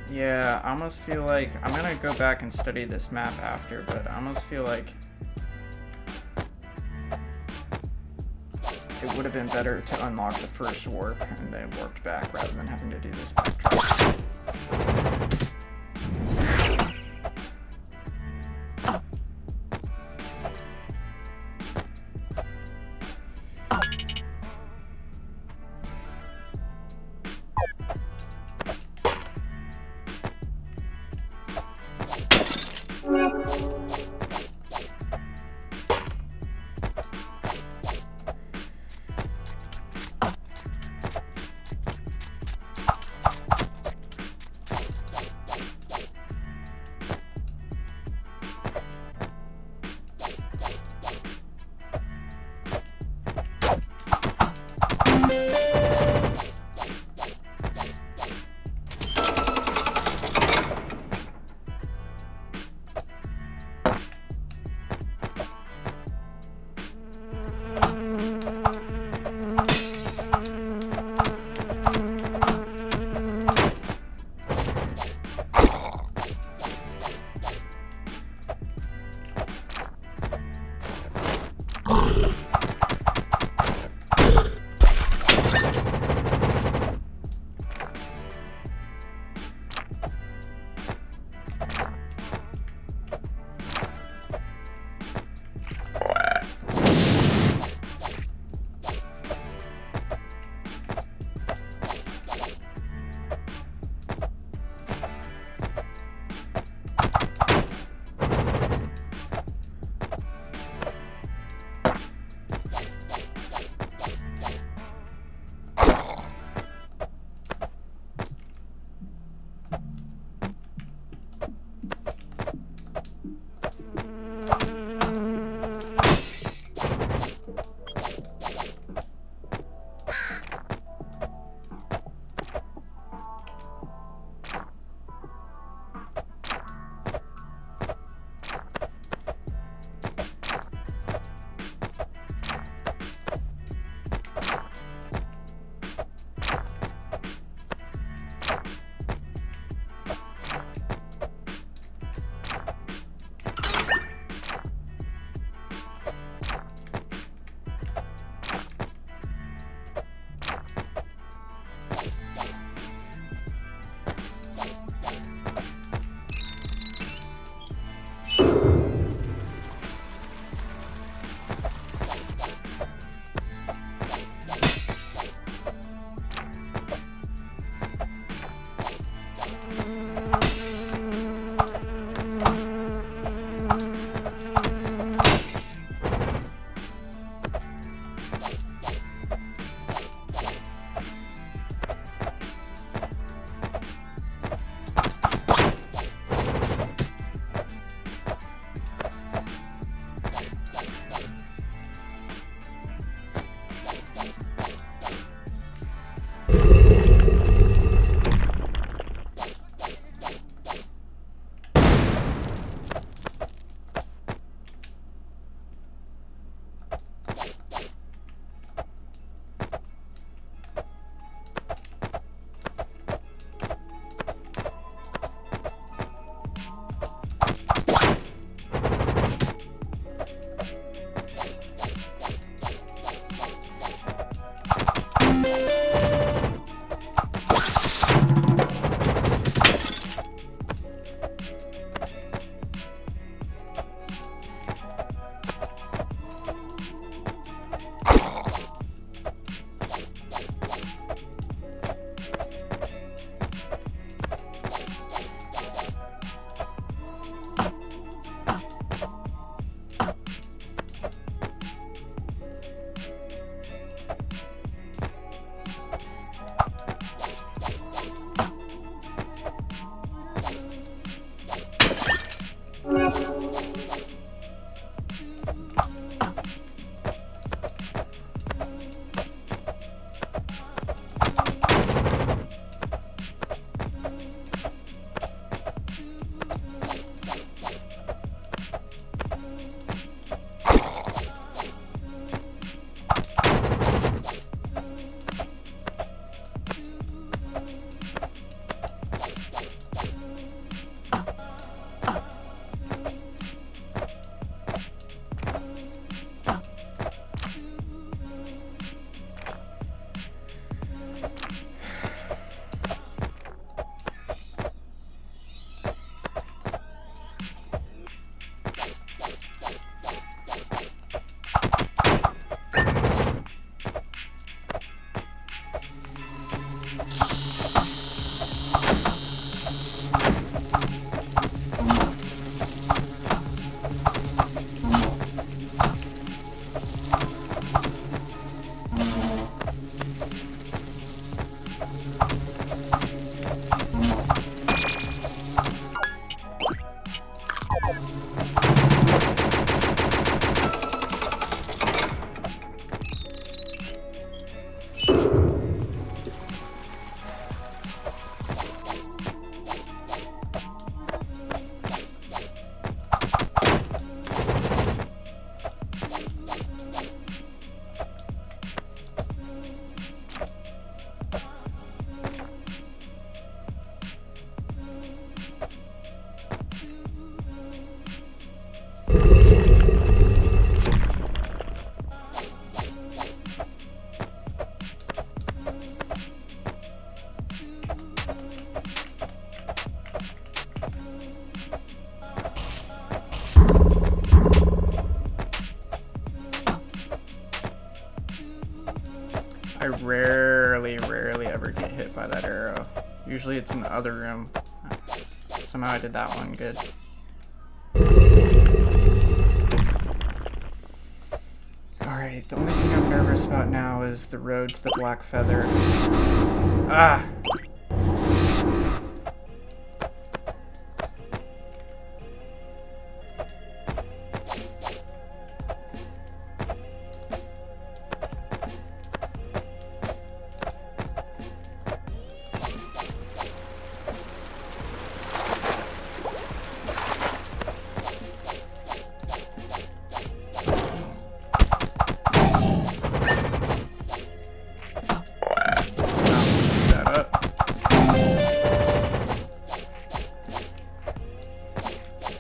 Yeah, I almost feel like I'm gonna go back and study this map after, but I almost feel like it would have been better to unlock the first warp and then warped back rather than having to do this backtrack. Usually it's in the other room. Somehow I did that one good. Alright, the only thing I'm nervous about now is the road to the Black Feather. Ah!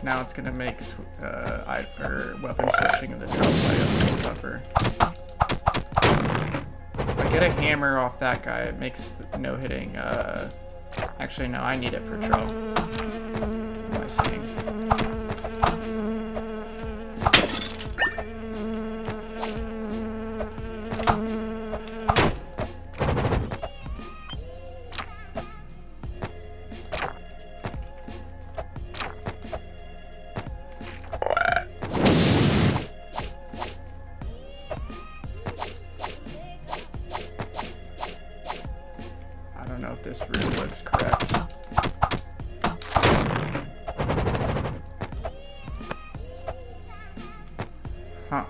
Now it's gonna make weapon switching of the drop tougher. If I get a hammer off that guy, it makes no hitting. Actually, no, I need it for Trell. What am I saying? I don't know if this room looks correct. Huh.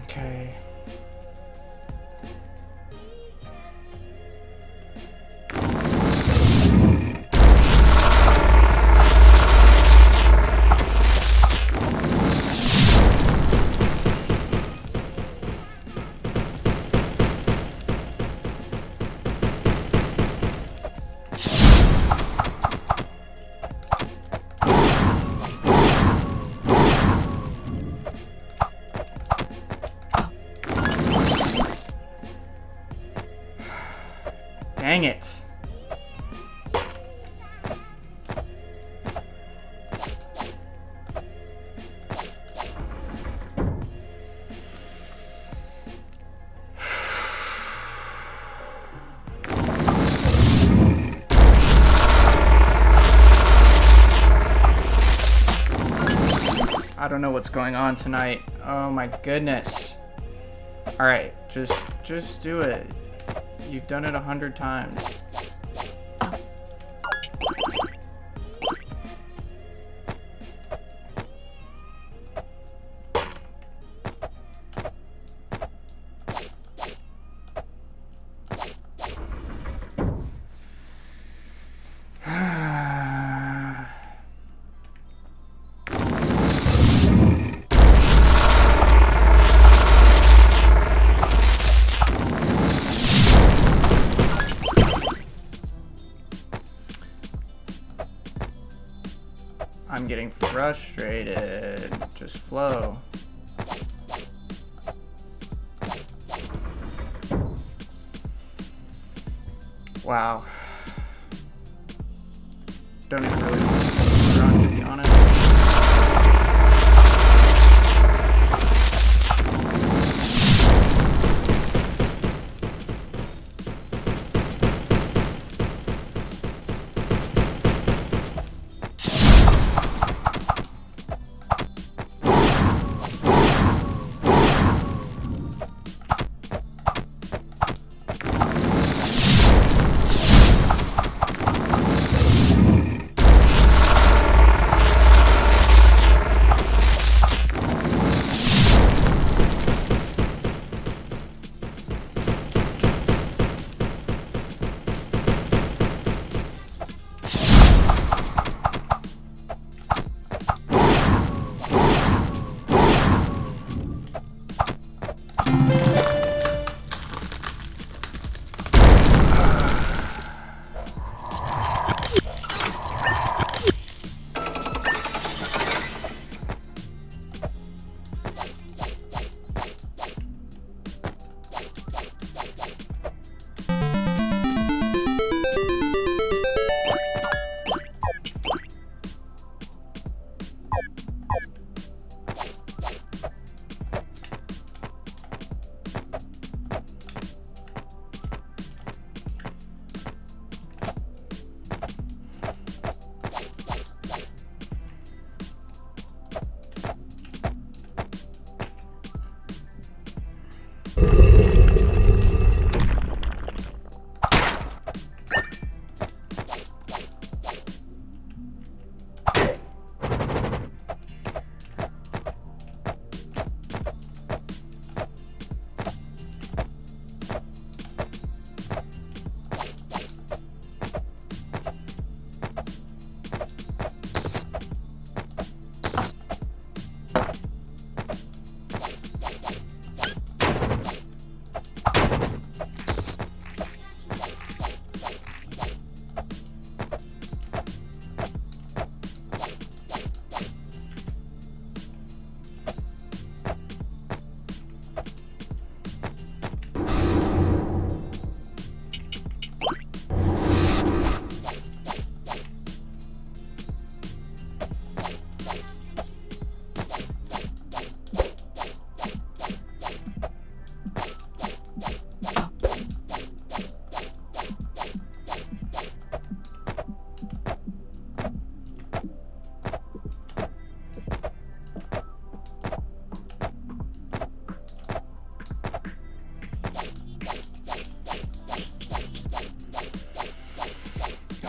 Okay. Dang it. I don't know what's going on tonight. Oh my goodness. All right, just do it. You've done it 100 times. I'm getting frustrated. Just flow. Wow. Don't even really want to run, to be honest.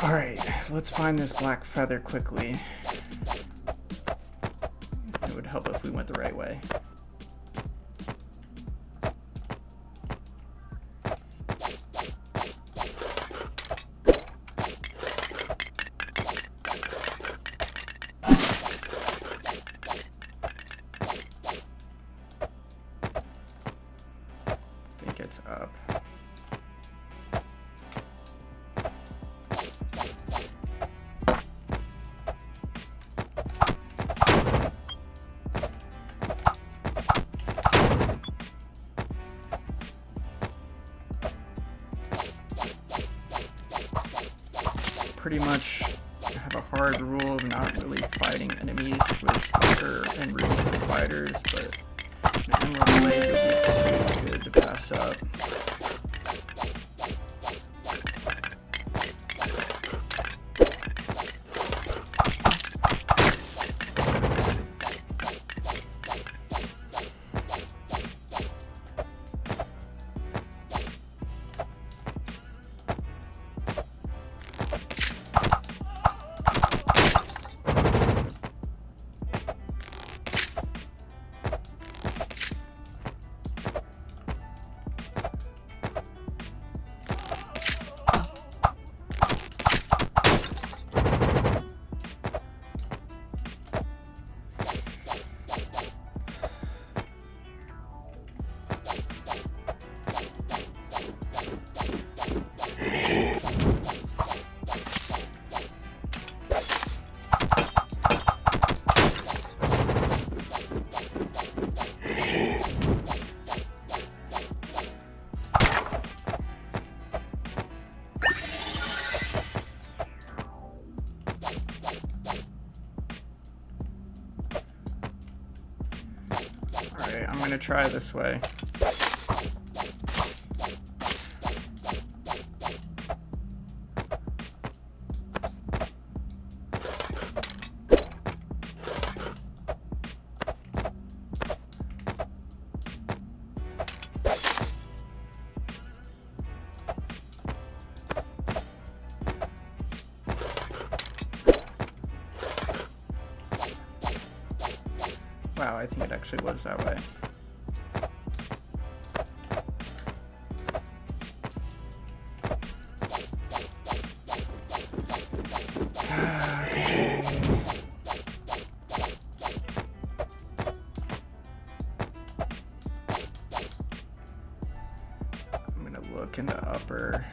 Alright, let's find this black feather quickly. It would help if we went the right way. I think it's up. Pretty much have a hard rule of not really fighting enemies with spider and rooted spiders, but an emerald blade would be too good to pass up. Alright, I'm gonna try this way. Wow, I think it actually was that way. I'm gonna look in the upper.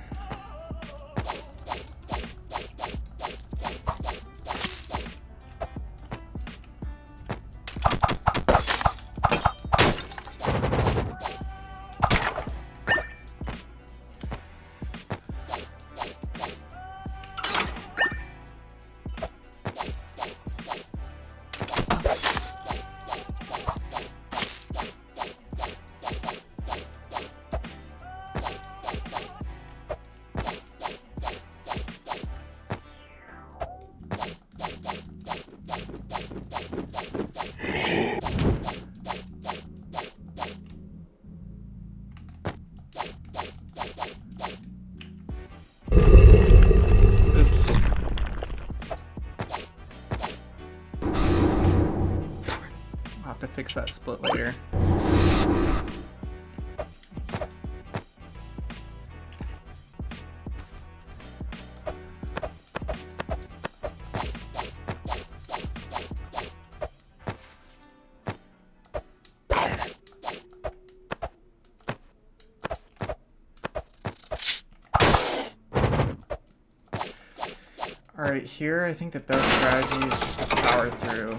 To fix that split later. Alright, here I think the best strategy is just to power through.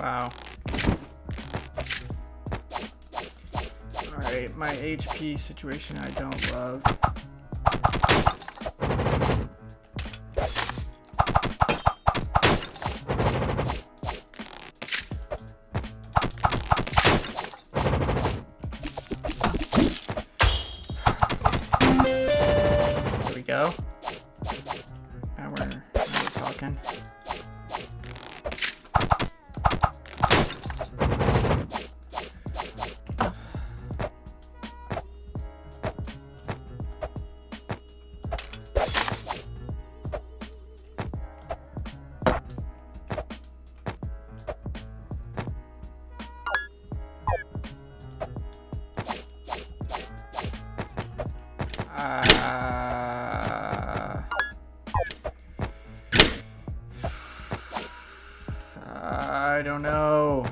Wow. Alright, my HP situation I don't love. There we go. Now we're talking. I don't know.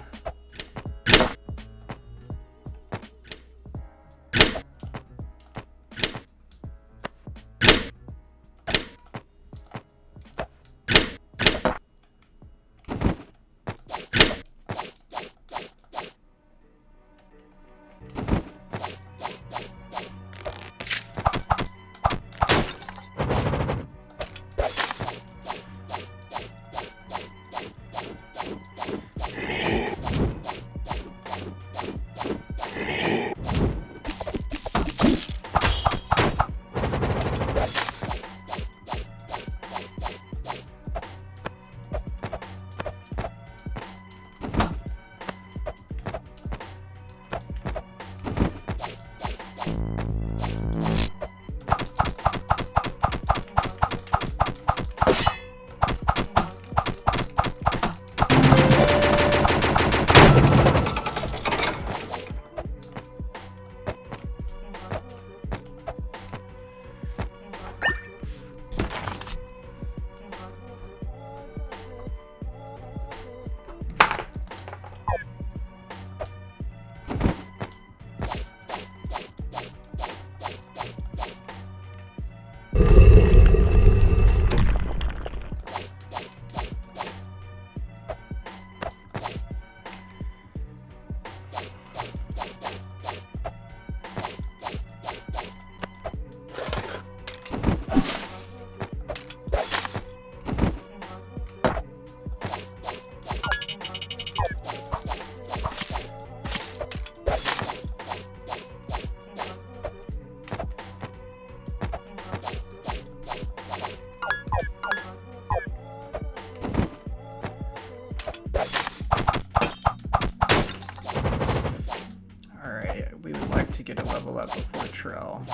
Get a level up before Trell.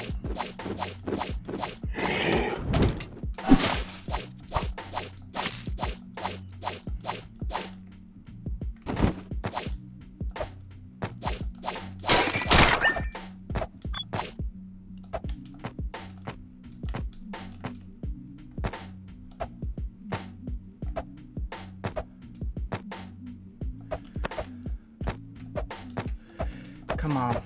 Come on.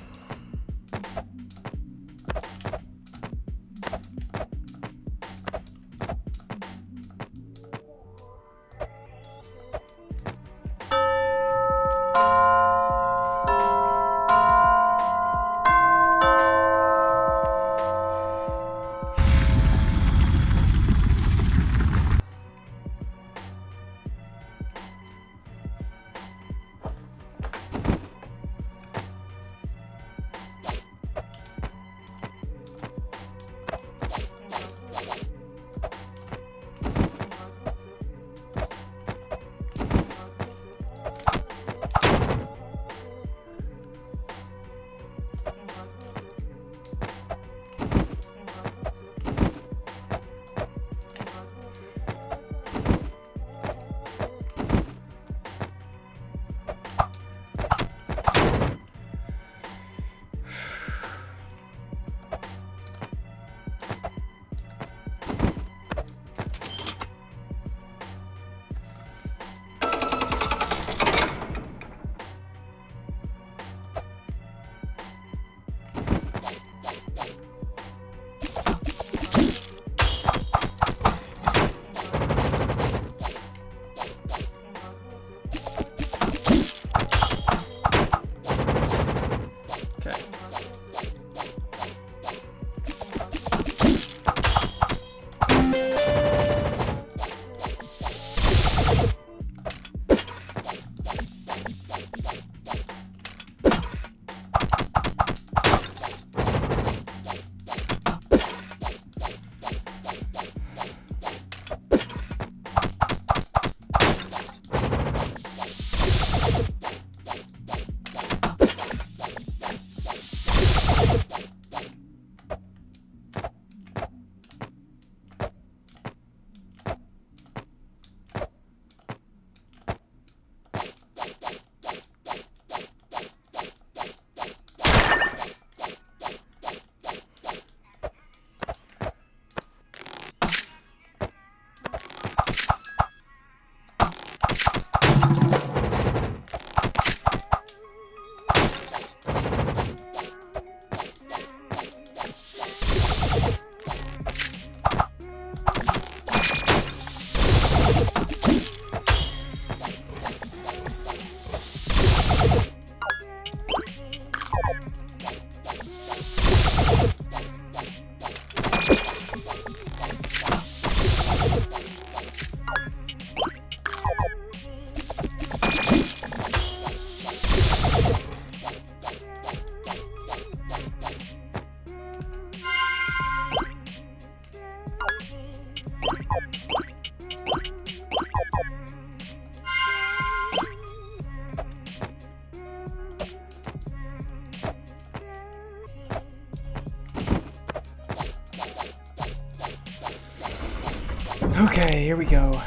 here we go.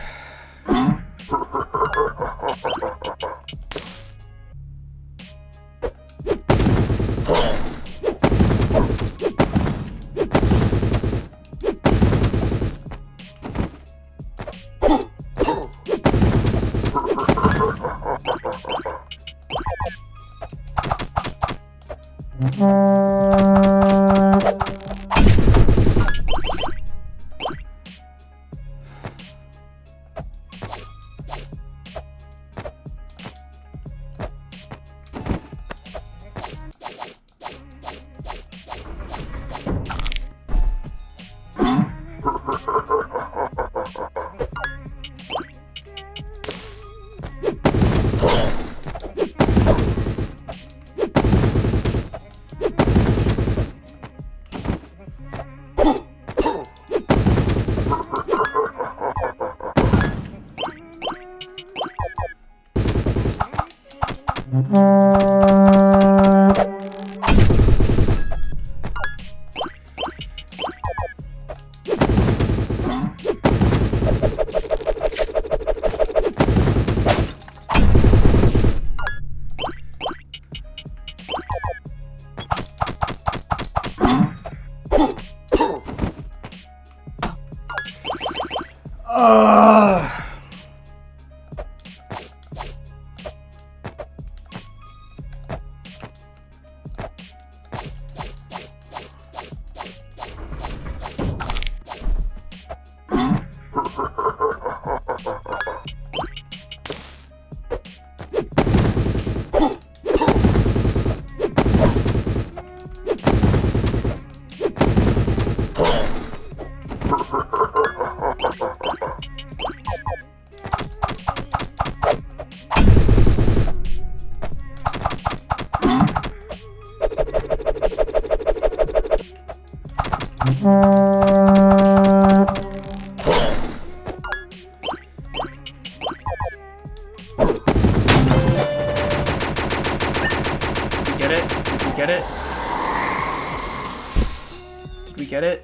Get it?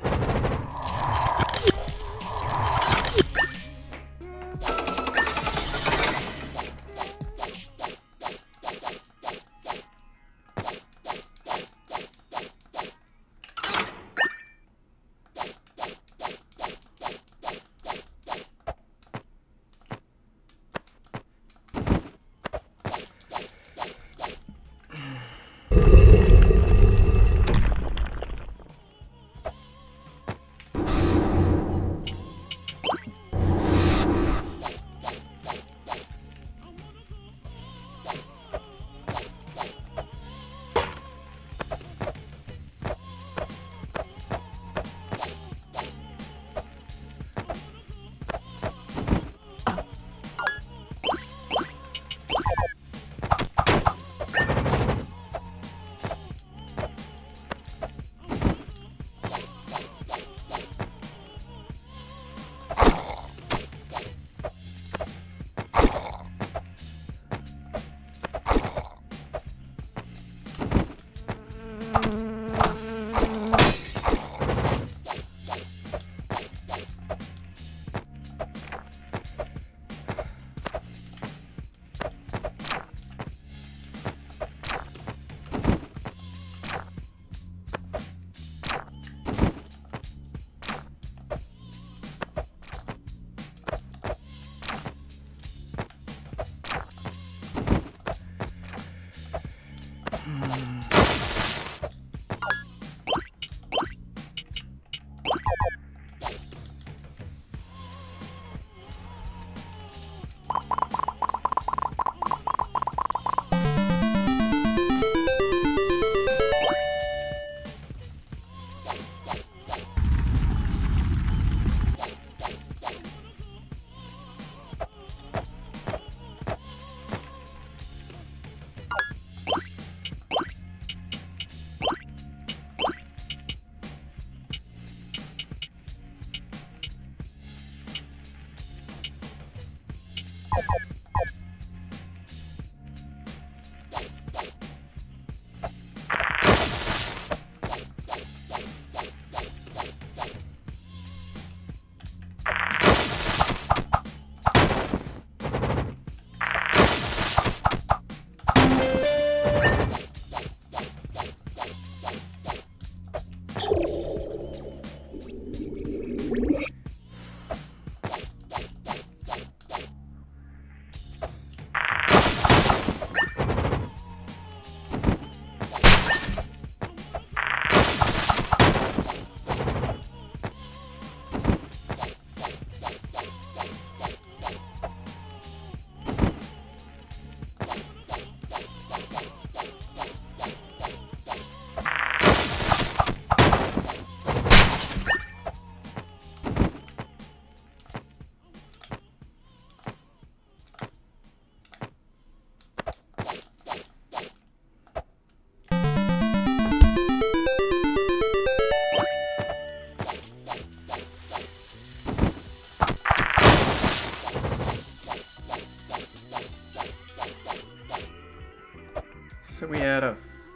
So we had a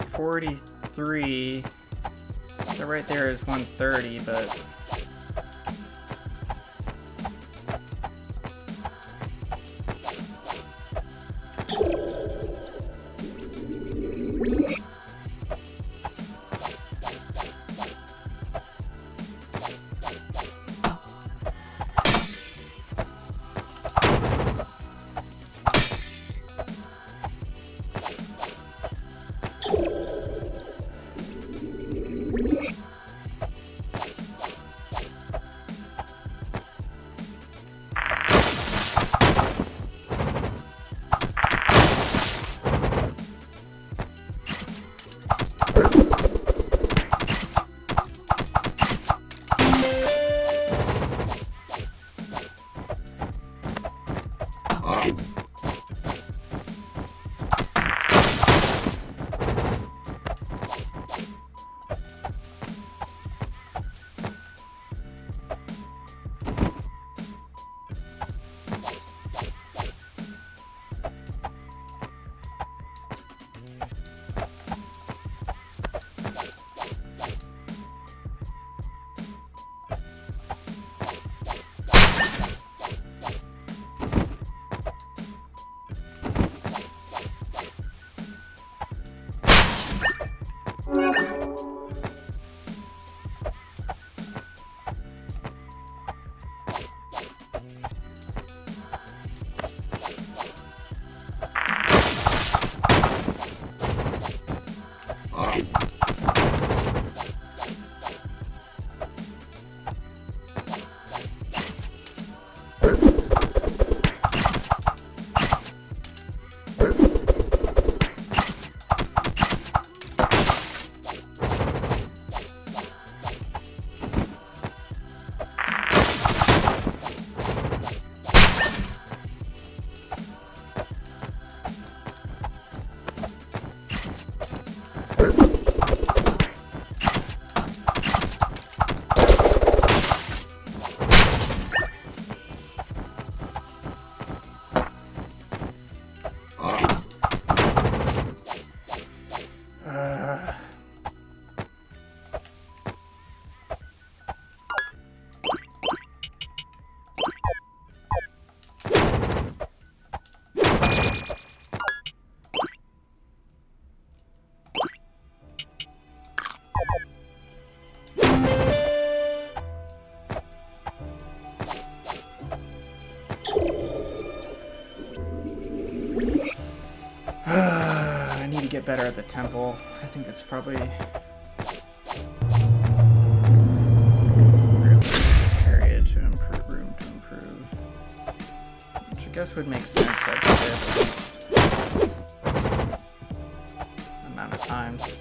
43. So right there is 130, but I need to get better at the temple. I think it's probably really this area to improve, room to improve. Which I guess would make sense at the least amount of times.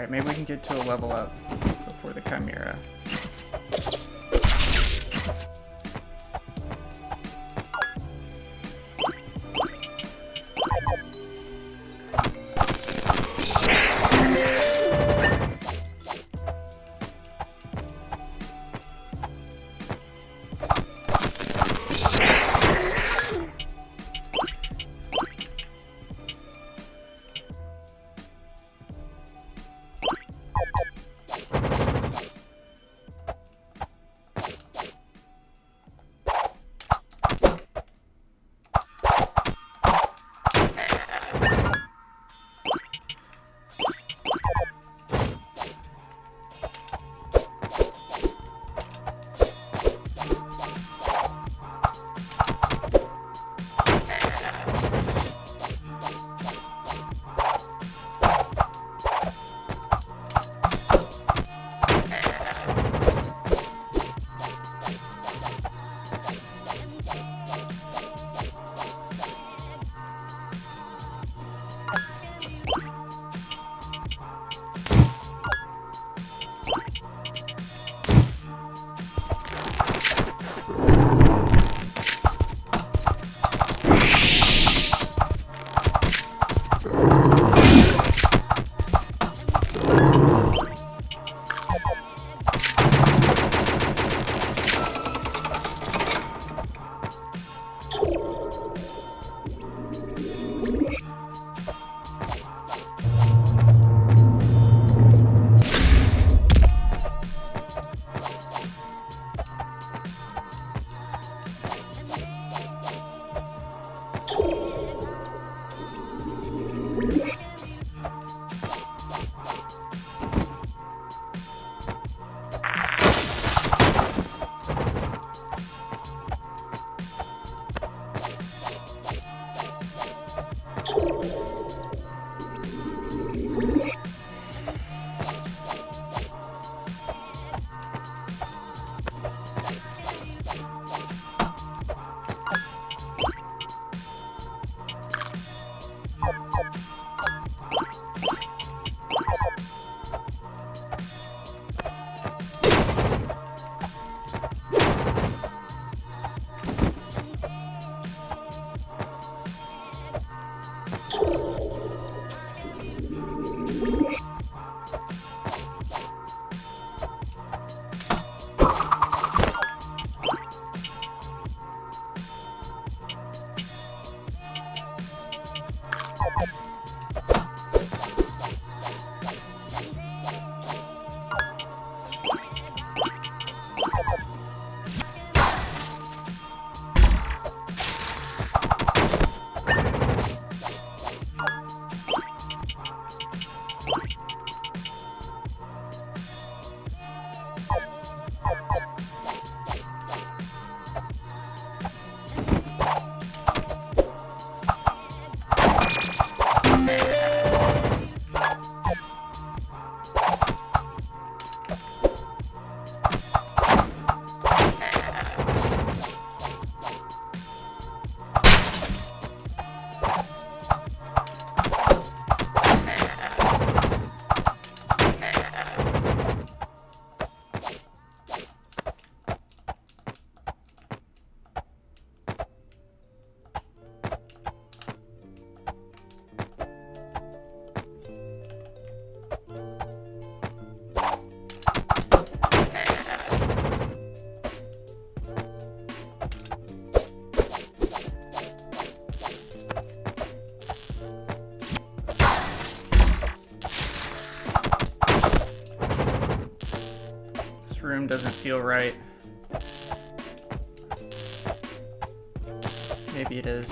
Alright, maybe we can get to a level up before the Chimera. Room doesn't feel right. Maybe it is.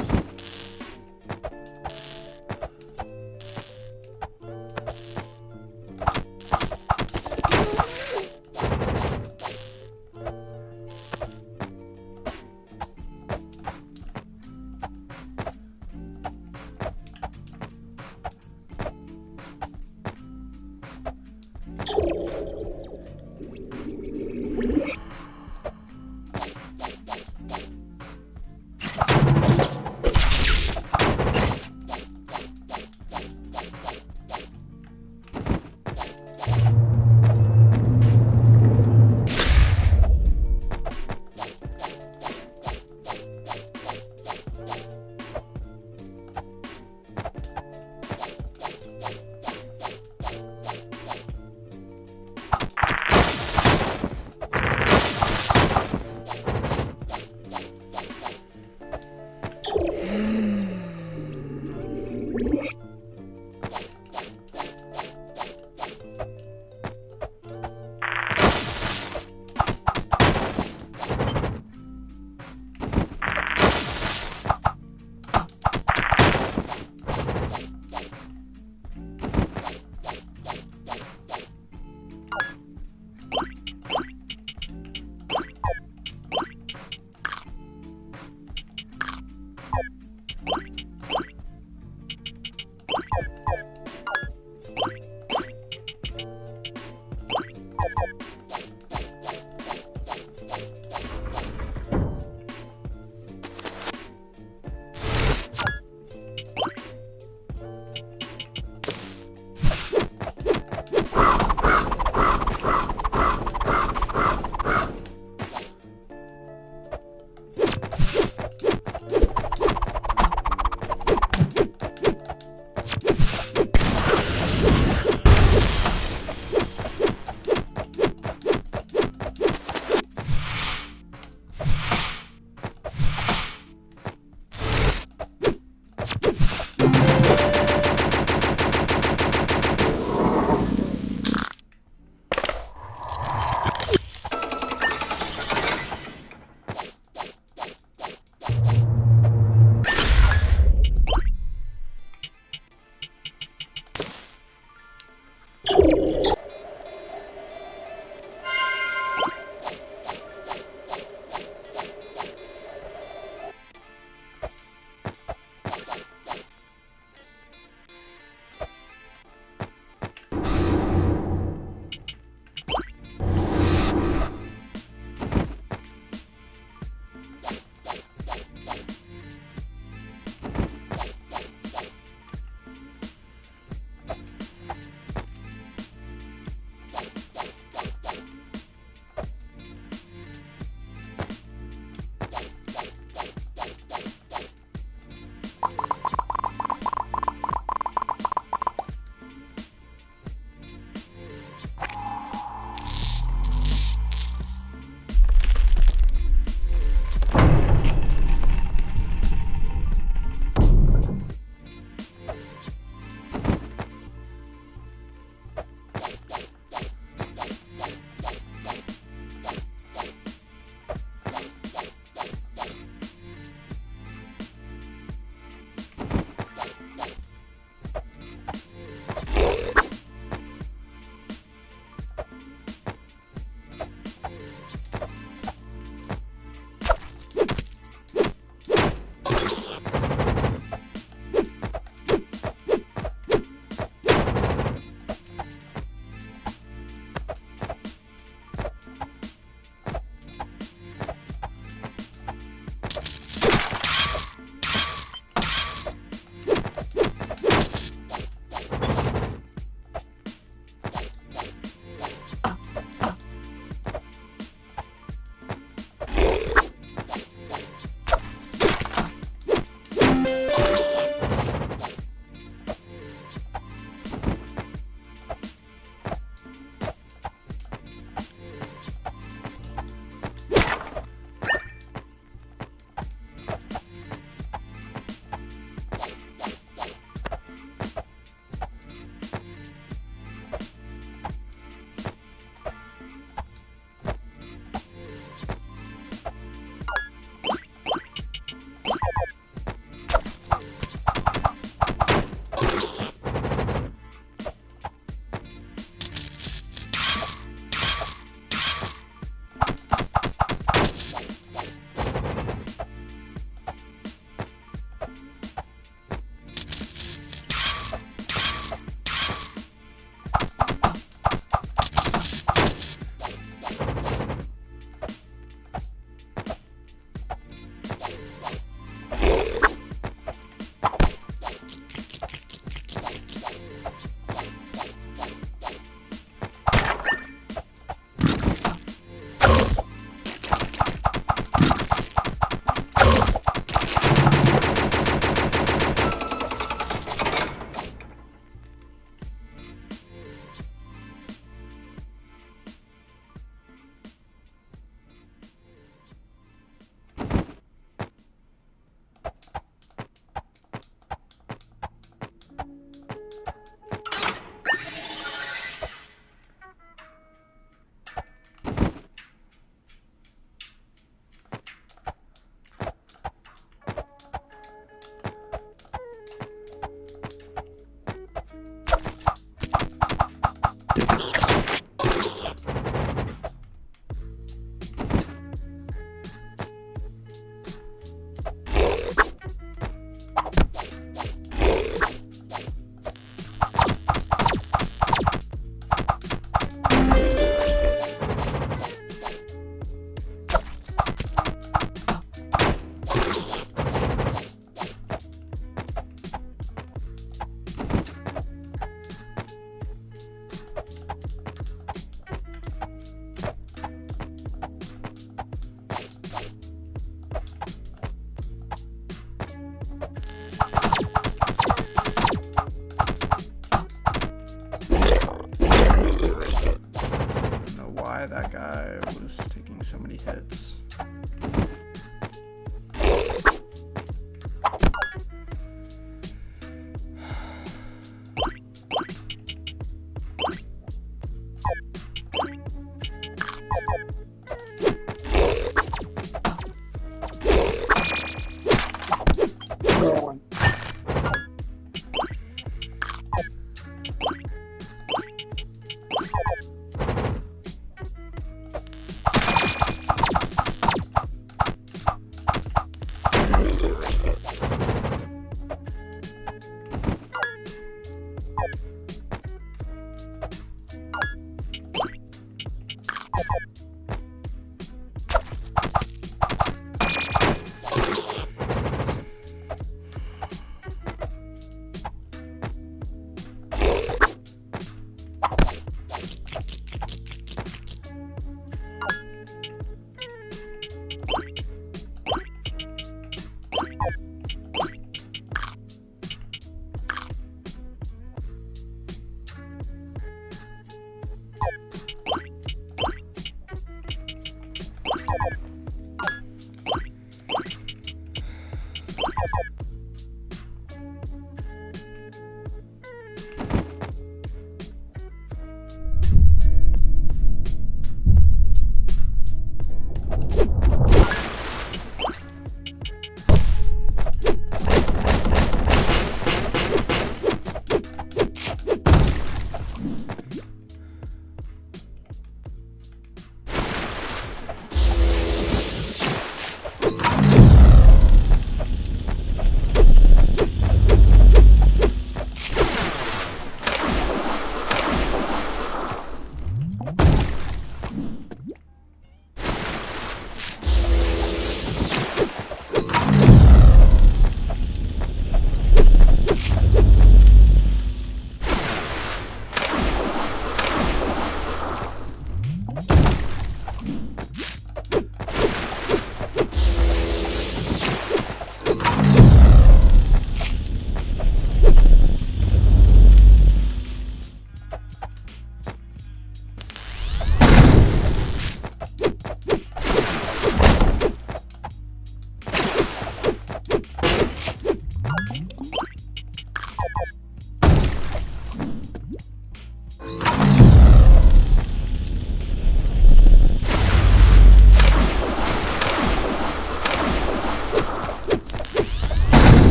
hits.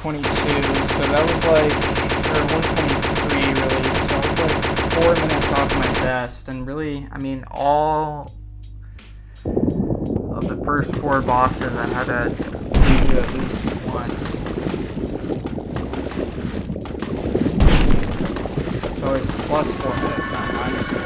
.122, so that was like, or 123 really, so I was like 4 minutes off my best, and really, I mean, all of the first 4 bosses I had to redo at least once. So it's plus 4 minutes, not minus 4.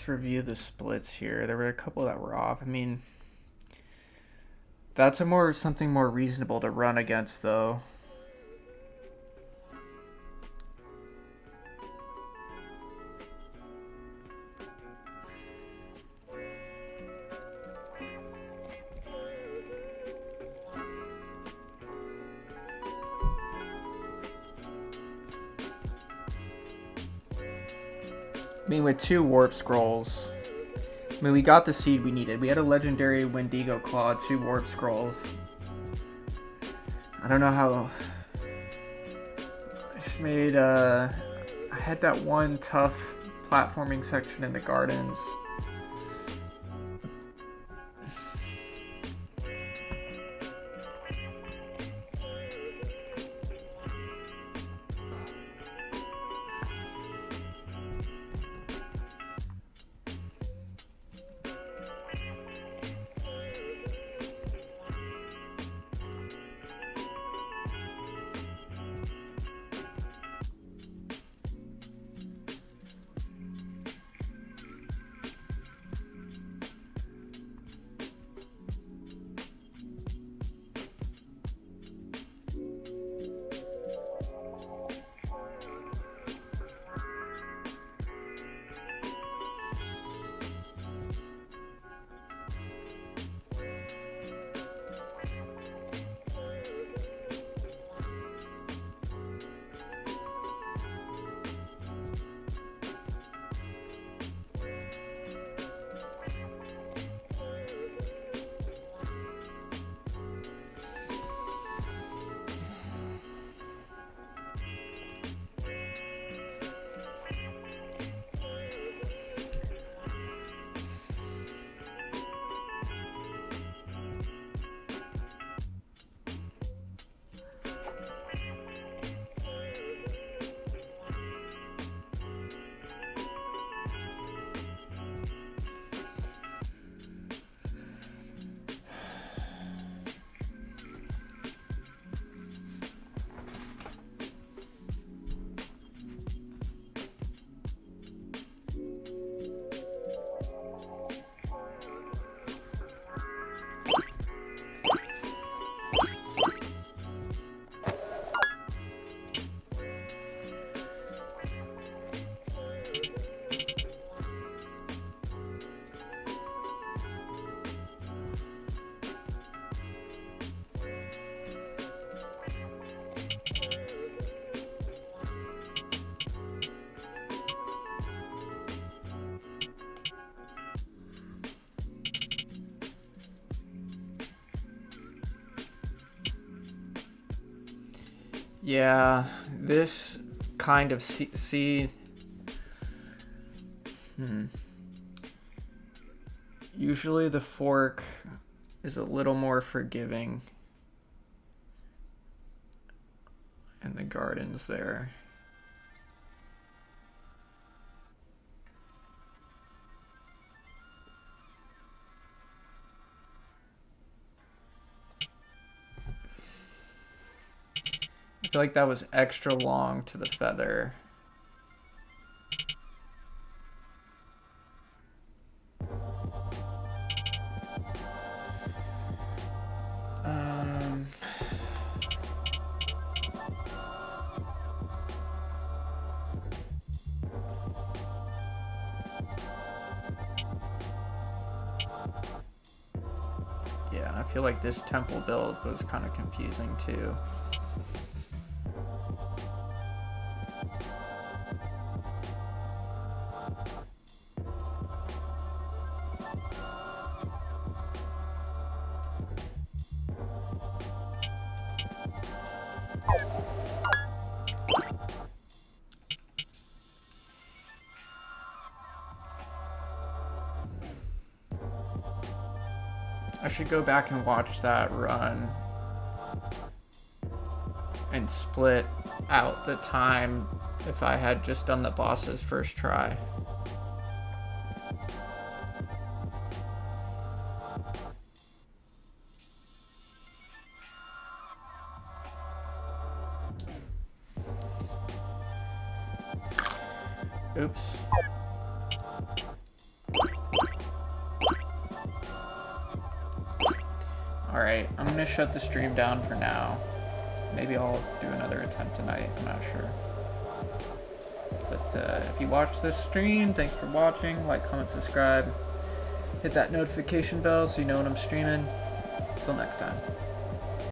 Let's review the splits here. There were a couple that were off. I mean, that's something more reasonable to run against, though. mean, with 2 warp scrolls, I mean, we got the seed we needed. We had a legendary Wendigo Claw, 2 warp scrolls. I don't know how... I just made, I had that one tough platforming section in the gardens. Yeah, this kind of Usually the fork is a little more forgiving in the gardens there. I feel like that was extra long to the feather. Yeah, I feel like this temple build was kind of confusing too. I should go back and watch that run and split out the time if I had just done the boss's first try. Oops. Alright, I'm gonna shut the stream down for now. Maybe I'll do another attempt tonight, I'm not sure. But if you watched this stream, thanks for watching. Like, comment, subscribe. Hit that notification bell so you know when I'm streaming. Till next time.